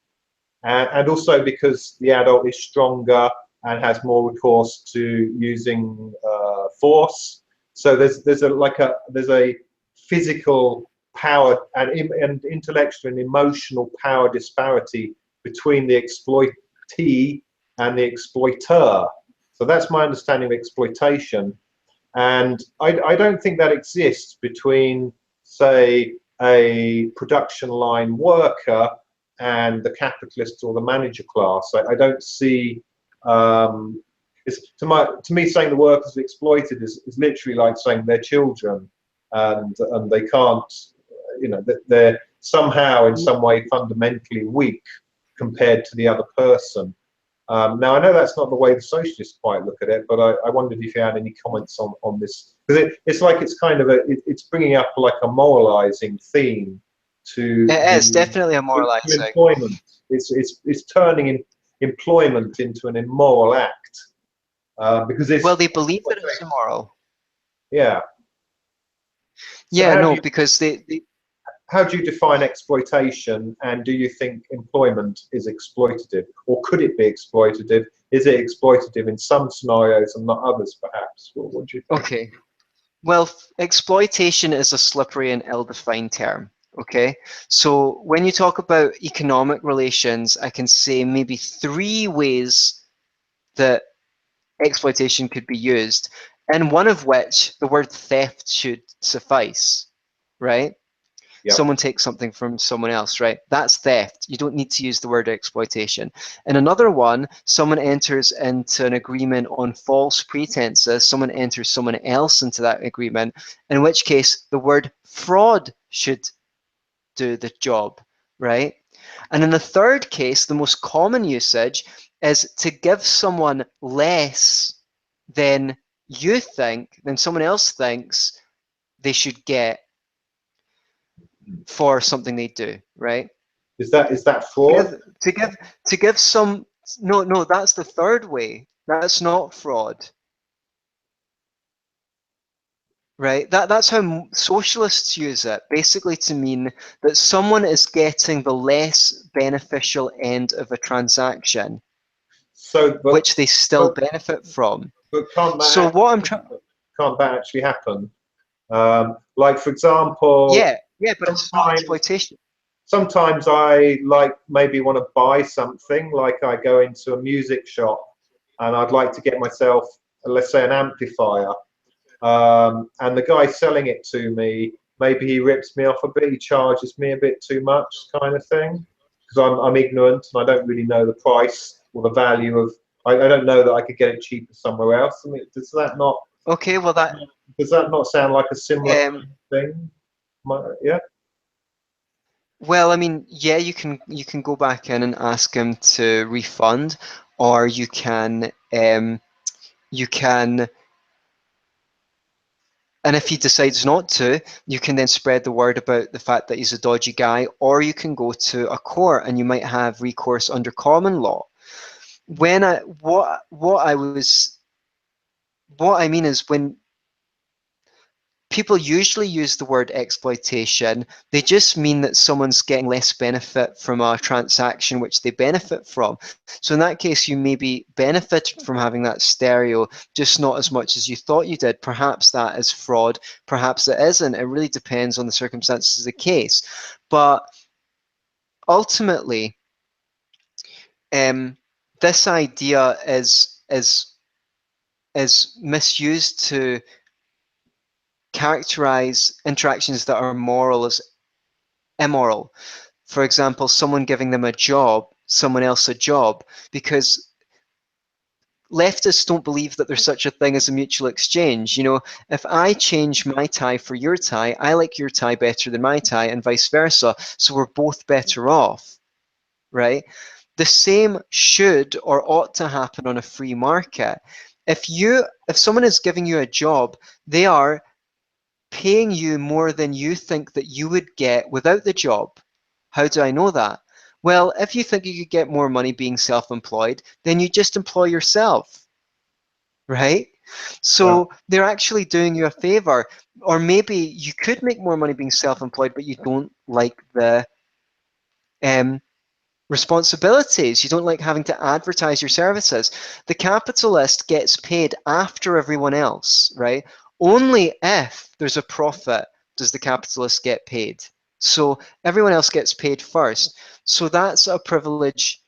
and also because the adult is stronger and has more recourse to using force. So there's a physical power and intellectual and emotional power disparity between the exploitee and the exploiter. So that's my understanding of exploitation, and I don't think that exists between, say, a production line worker and the capitalist or the manager class. I don't see. To me, saying the workers are exploited is literally like saying they're children, and they can't, you know, that they're somehow in some way fundamentally weak compared to the other person. Now, I know that's not the way the socialists quite look at it, but I wondered if you had any comments on this, because it's like it's kind of it's bringing up like a moralizing theme to. It is definitely a moralizing. Employment. It's turning employment into an immoral act. Because well, they believe that it's immoral. Yeah. So Yeah, no, because how do you define exploitation, and do you think employment is exploitative, or could it be exploitative? Is it exploitative in some scenarios and not others, perhaps? What do you think? okay. Well, exploitation is a slippery and ill-defined term. Okay, so when you talk about economic relations, I can say maybe 3 ways that exploitation could be used, and one of which the word theft should suffice, right? Yeah. Someone takes something from someone else, right? That's theft. You don't need to use the word exploitation. And another one, someone enters into an agreement on false pretenses, someone enters someone else into that agreement, in which case the word fraud should do the job, right? And in the third case, the most common usage is to give someone less than you think, than someone else thinks they should get for something they do, right? Is that To fraud? give to give to give some no, that's the third way. That's not fraud, right? That's how socialists use it, basically to mean that someone is getting the less beneficial end of a transaction, So, which they still but, benefit from. but So what I'm trying, can't that actually happen? Like, for example, yeah, but it's not sometimes exploitation. sometimes I like maybe want to buy something, like I go into a music shop and I'd like to get myself, let's say, an amplifier. And the guy selling it to me, maybe he rips me off a bit, he charges me a bit too much, kind of thing, because I'm ignorant and I don't really know the price or the value of. I don't know that I could get it cheaper somewhere else. I mean, Okay, well does that not sound like a similar um, thing? Yeah. well, I mean, yeah, you can go back in and ask him to refund, or you can, and if he decides not to, you can then spread the word about the fact that he's a dodgy guy, or you can go to a court and you might have recourse under common law. When I what I mean is when people usually use the word exploitation, they just mean that someone's getting less benefit from a transaction which they benefit from. So in that case, you maybe benefited from having that stereo, just not as much as you thought you did. Perhaps that is fraud, perhaps it isn't. It really depends on the circumstances of the case. But ultimately, this idea is misused to characterize interactions that are moral as immoral. For example, someone giving them a job, someone else a job, because leftists don't believe that there's such a thing as a mutual exchange. You know, if I change my tie for your tie, I like your tie better than my tie, and vice versa. So we're both better off, right? The same should or ought to happen on a free market. If someone is giving you a job, they are paying you more than you think that you would get without the job. How do I know that? Well, if you think you could get more money being self-employed, then you just employ yourself, right? Yeah. So they're actually doing you a favor. Or maybe you could make more money being self-employed, but you don't like the um, responsibilities. You don't like having to advertise your services. The capitalist gets paid after everyone else, right? Only if there's a profit does the capitalist get paid. So everyone else gets paid first. So that's a privilege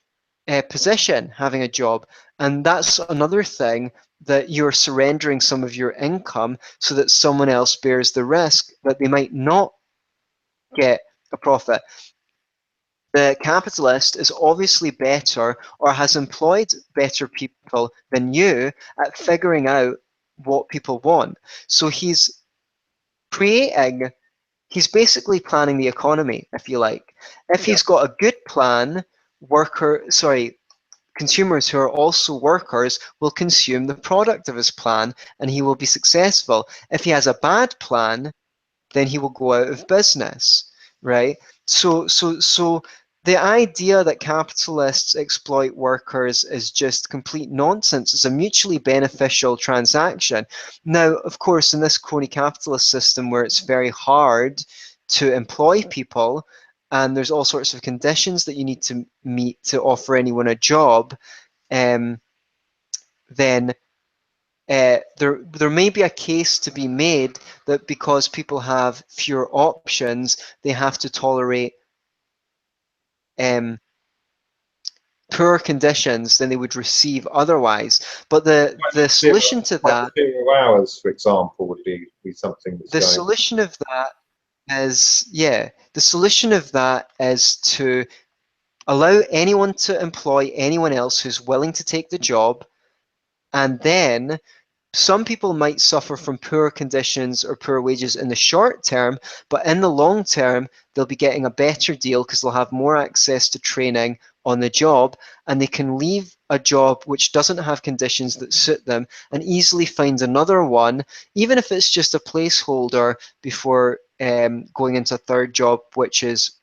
position, having a job. And that's another thing, that you're surrendering some of your income so that someone else bears the risk that they might not get a profit. The capitalist is obviously better, or has employed better people than you at figuring out what people want. So creating, he's basically planning the economy, if you like. If Yeah. he's got a good plan, consumers who are also workers will consume the product of his plan and he will be successful. If he has a bad plan, then he will go out of business, right? So the idea that capitalists exploit workers is just complete nonsense. It's a mutually beneficial transaction. Now, of course, in this crony capitalist system where it's very hard to employ people, and there's all sorts of conditions that you need to meet to offer anyone a job, then there may be a case to be made that because people have fewer options, they have to tolerate poorer conditions than they would receive otherwise. But the solution to that, 0 hours, for example, would be something that's the solution of that is, yeah, the solution of that is to allow anyone to employ anyone else who's willing to take the job, and then some people might suffer from poor conditions or poor wages in the short term, but in the long term, they'll be getting a better deal because they'll have more access to training on the job, and they can leave a job which doesn't have conditions that suit them and easily find another one, even if it's just a placeholder before going into a third job, which is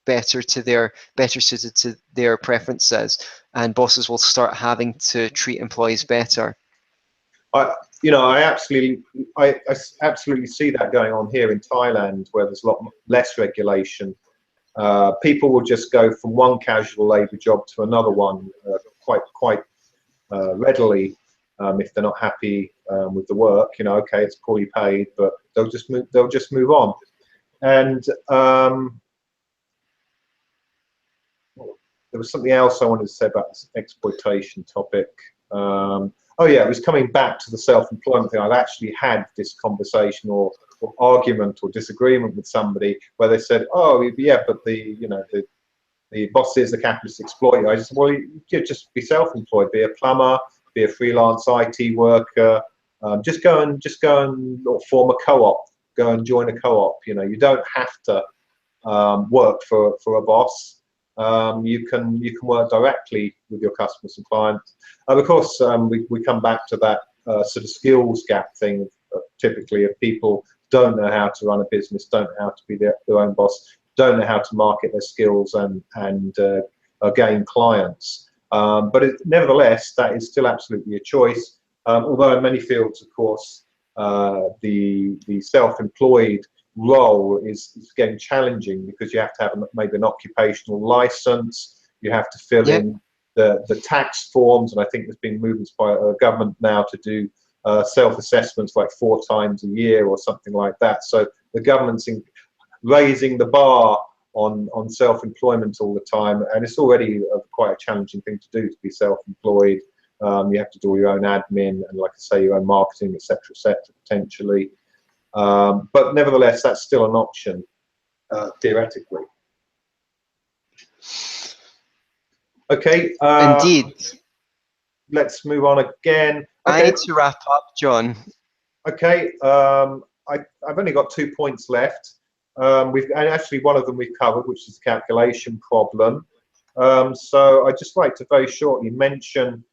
better suited to their preferences, and bosses will start having to treat employees better. I absolutely see that going on here in Thailand, where there's a lot less regulation. People will just go from one casual labour job to another one quite readily if they're not happy with the work. Okay, it's poorly paid, but they'll just move on. And there was something else I wanted to say about this exploitation topic. Oh yeah, it was coming back to the self-employment thing. I've actually had this conversation or argument or disagreement with somebody where they said, "Oh yeah, but the bosses, the capitalists exploit you." I just said, "Well, you just be self-employed, be a plumber, be a freelance IT worker, just go and or form a co-op, go and join a co-op. You don't have to work for a boss. You can work directly with your customers and clients." Of course, we come back to that sort of skills gap thing. Typically, if people don't know how to run a business, don't know how to be their own boss, don't know how to market their skills and gain clients. But nevertheless, that is still absolutely a choice. Although in many fields, of course, the self-employed role is getting challenging because you have to have maybe an occupational license. You have to fill in the tax forms, and I think there's been movements by a government now to do self-assessments like 4 times a year or something like that. So the government's raising the bar on self-employment all the time, and it's already quite a challenging thing to do to be self-employed. You have to do all your own admin and, like I say, your own marketing, etc., potentially. But nevertheless, that's still an option, theoretically. Okay. Indeed. Let's move on again. Okay. I need to wrap up, John. Okay. I've only got 2 points left. And actually one of them we've covered, which is the calculation problem. So I'd just like to very shortly mention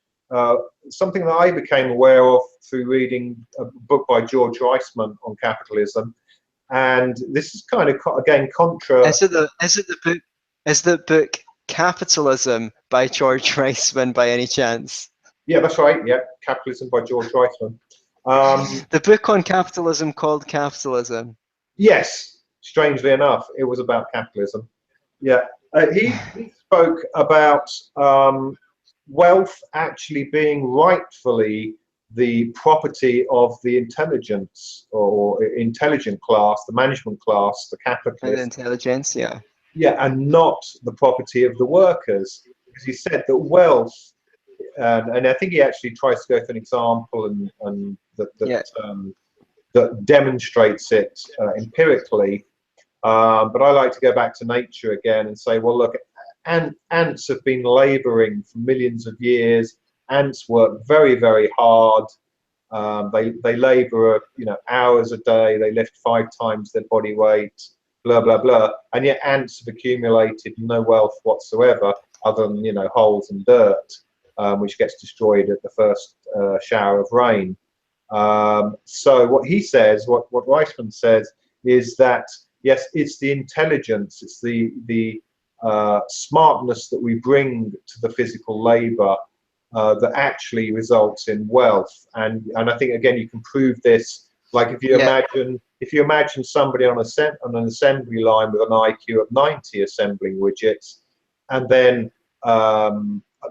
something that I became aware of through reading a book by George Reisman on capitalism, and this is kind of again contra. Is the book Capitalism by George Reisman by any chance? Yeah, that's right. Yeah, Capitalism by George Reisman. The book on capitalism called Capitalism. Yes, strangely enough, it was about capitalism. Yeah, he spoke about wealth actually being rightfully the property of the intelligence or intelligent class, the management class, the capitalists. And the intelligence, yeah. Yeah, and not the property of the workers. Because he said that wealth, and I think he actually tries to go for an example and that demonstrates it empirically. But I like to go back to nature again and say, well, look, ants have been laboring for millions of years. Ants work very, very hard. They labor, hours a day. They lift 5 times their body weight, blah, blah, blah. And yet ants have accumulated no wealth whatsoever other than, holes and dirt, which gets destroyed at the first shower of rain. So what he says, what Reisman says, is that, yes, it's the intelligence, it's the smartness that we bring to the physical labor that actually results in wealth. And I think, again, you can prove this. Like if you imagine somebody on an assembly line with an IQ of 90 assembling widgets, and then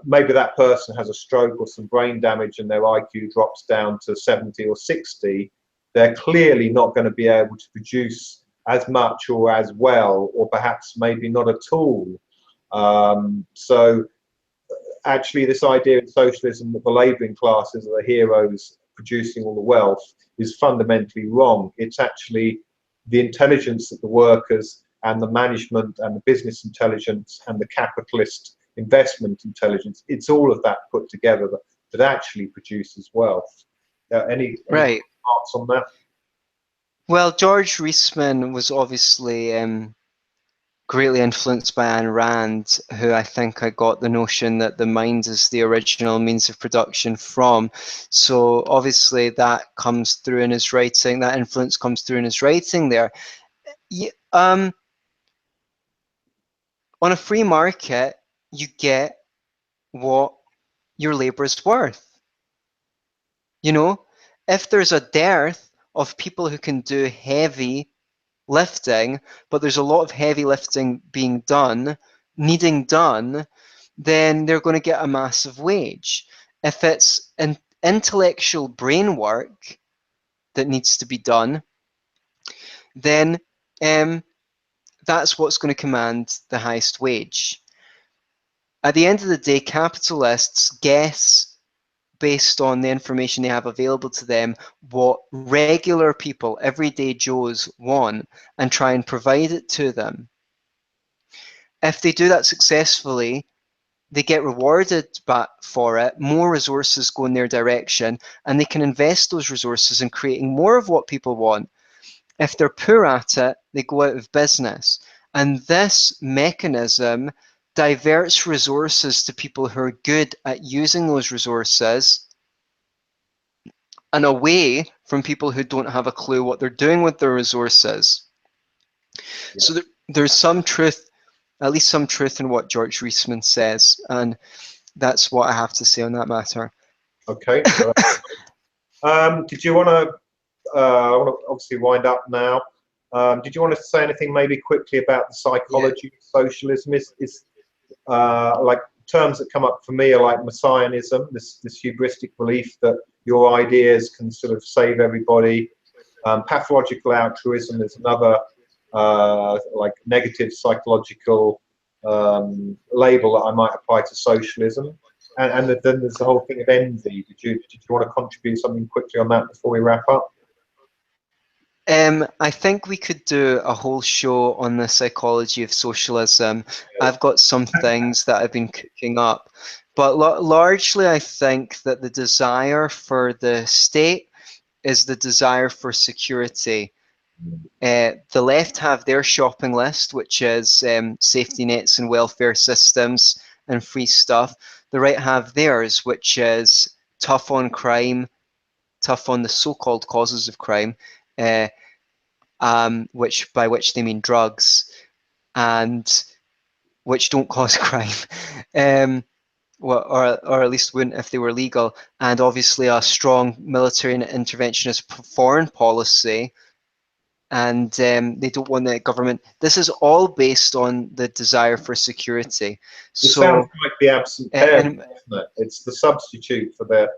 maybe that person has a stroke or some brain damage and their IQ drops down to 70 or 60, they're clearly not going to be able to produce as much or as well, or perhaps maybe not at all. So actually this idea in socialism that the labouring classes are the heroes producing all the wealth is fundamentally wrong. It's actually the intelligence that the workers and the management and the business intelligence and the capitalist investment intelligence, it's all of that put together that actually produces wealth. Any thoughts on that? Well, George Reisman was obviously greatly influenced by Ayn Rand, who I think I got the notion that the mind is the original means of production from. So obviously that comes through in his writing, that influence comes through in his writing there. On a free market, you get what your labor is worth. You know, if there's a dearth of people who can do heavy lifting, but there's a lot of heavy lifting being done, needing done, then they're going to get a massive wage. If it's an intellectual brain work that needs to be done, then that's what's going to command the highest wage. At the end of the day, capitalists guess, based on the information they have available to them, what regular people, everyday Joes, want, and try and provide it to them. If they do that successfully, they get rewarded for it, more resources go in their direction, and they can invest those resources in creating more of what people want. If they're poor at it, they go out of business. And this mechanism diverts resources to people who are good at using those resources and away from people who don't have a clue what they're doing with their resources. Yeah. So there's some truth, at least some truth in what George Reisman says, and that's what I have to say on that matter. Okay. Did you want to, I want to obviously wind up now. Did you want to say anything maybe quickly about the psychology of socialism? Is like terms that come up for me are like messianism, this hubristic belief that your ideas can sort of save everybody. Pathological altruism is another like negative psychological label that I might apply to socialism. And then there's the whole thing of envy. Did you want to contribute something quickly on that before we wrap up? I think we could do a whole show on the psychology of socialism. I've got some things that I've been cooking up, but largely I think that the desire for the state is the desire for security. The left have their shopping list, which is safety nets and welfare systems and free stuff. The right have theirs, which is tough on crime, tough on the so-called causes of crime, which by which they mean drugs, and which don't cause crime, well, or at least wouldn't if they were legal, and obviously a strong military and interventionist foreign policy, and they don't want the government. This is all based on the desire for security. It sounds like the absent parent, isn't it? It's the substitute for the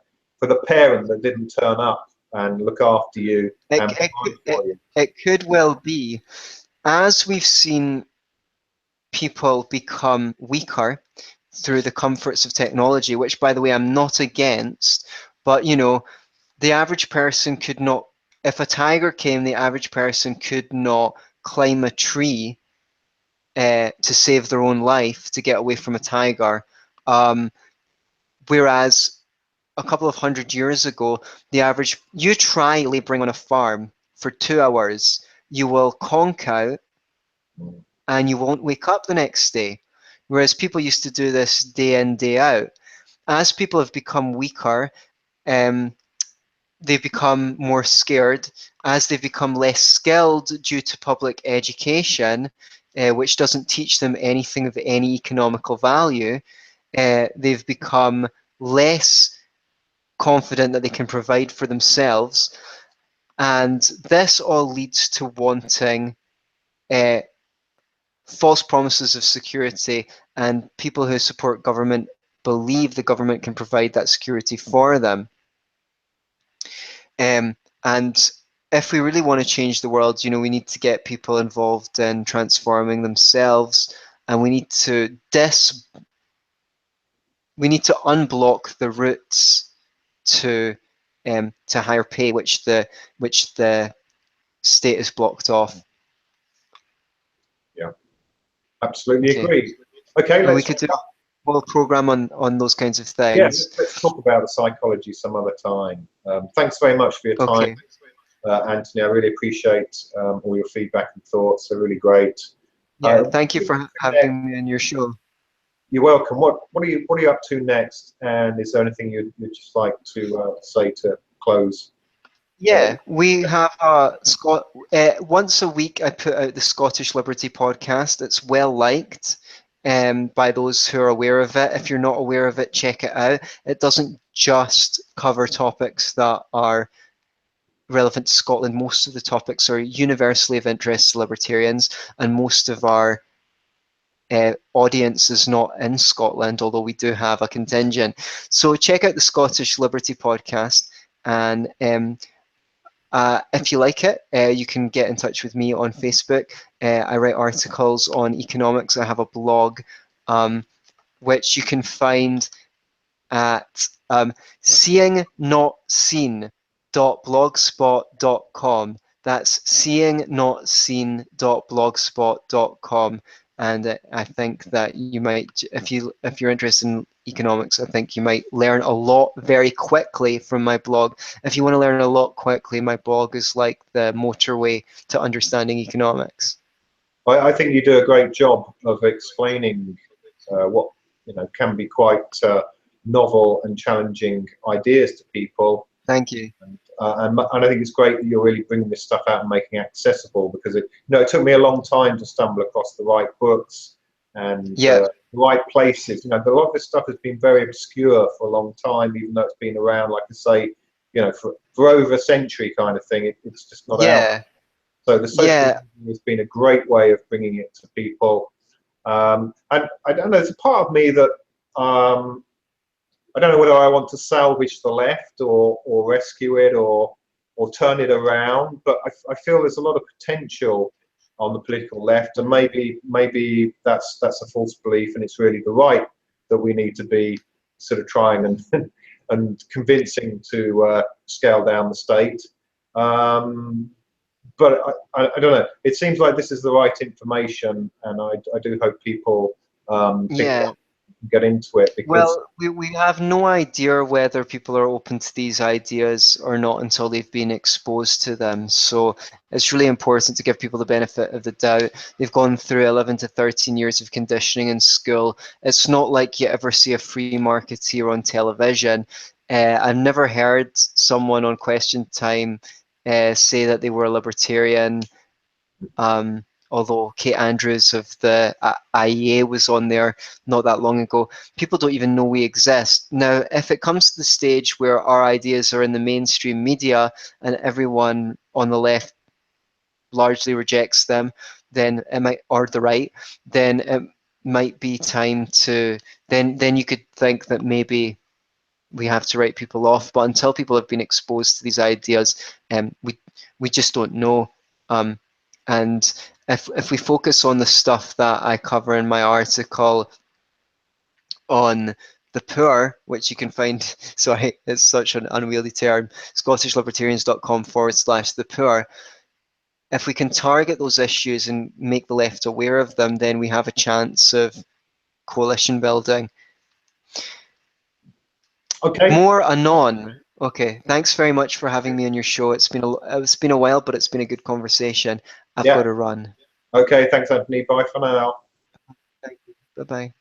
parent that didn't turn up and look after you. It could well be. As we've seen people become weaker through the comforts of technology, which, by the way, I'm not against, but, you know, the average person could not, if a tiger came, the average person could not climb a tree to save their own life, to get away from a tiger. Whereas a couple of 100 years ago, the average, you try laboring on a farm for 2 hours, you will conk out and you won't wake up the next day. Whereas people used to do this day in, day out. As people have become weaker, they've become more scared. As they've become less skilled due to public education, which doesn't teach them anything of any economical value, they've become less confident that they can provide for themselves. And this all leads to wanting false promises of security, and people who support government believe the government can provide that security for them. And if we really want to change the world, we need to get people involved in transforming themselves, and we need to unblock the routes to higher pay, which the state has blocked off. Yeah, absolutely agree. Okay, we could do a whole program on those kinds of things. Yes, let's talk about the psychology some other time. Thanks very much for your time, Anthony. I really appreciate all your feedback and thoughts. They're really great. Yeah, thank you for having me on your show. You're welcome. What are you up to next? And is there anything you'd just like to say to close? Yeah, we have once a week I put out the Scottish Liberty podcast. It's well liked by those who are aware of it. If you're not aware of it, check it out. It doesn't just cover topics that are relevant to Scotland. Most of the topics are universally of interest to libertarians, and most of our audience is not in Scotland, although we do have a contingent. So check out the Scottish Liberty podcast, and if you like it, you can get in touch with me on Facebook. I write articles on economics. I have a blog, which you can find at seeingnotSeen.blogspot.com. That's seeingnotSeen.blogspot.com. And I think that you might, if you're interested in economics, I think you might learn a lot very quickly from my blog. If you want to learn a lot quickly, my blog is like the motorway to understanding economics. I think you do a great job of explaining what can be quite novel and challenging ideas to people. Thank you. And I think it's great that you're really bringing this stuff out and making it accessible, because it took me a long time to stumble across the right books and the right places. A lot of this stuff has been very obscure for a long time, even though it's been around, like I say, for over a century kind of thing. It's just not out. So the social has been a great way of bringing it to people. And I don't know, there's a part of me that I don't know whether I want to salvage the left or rescue it or turn it around, but I feel there's a lot of potential on the political left, and maybe that's a false belief, and it's really the right that we need to be sort of trying and convincing to scale down the state. But I don't know. It seems like this is the right information, and I do hope people get into it. Because we have no idea whether people are open to these ideas or not until they've been exposed to them. So it's really important to give people the benefit of the doubt. They've gone through 11 to 13 years of conditioning in school. It's not like you ever see a free marketeer on television. I've never heard someone on Question Time say that they were a libertarian. Although Kate Andrews of the IEA was on there not that long ago. People don't even know we exist. Now, if it comes to the stage where our ideas are in the mainstream media and everyone on the left largely rejects them, then it might, or the right, then it might be time to, then you could think that maybe we have to write people off. But until people have been exposed to these ideas, we just don't know. And if we focus on the stuff that I cover in my article on the poor, which you can find, sorry, it's such an unwieldy term, scottishlibertarians.com/the poor. If we can target those issues and make the left aware of them, then we have a chance of coalition building. Okay. More anon. Okay, thanks very much for having me on your show. It's been a while, but it's been a good conversation. I've got to run. Okay, thanks, Anthony. Bye for now. Thank you. Bye-bye.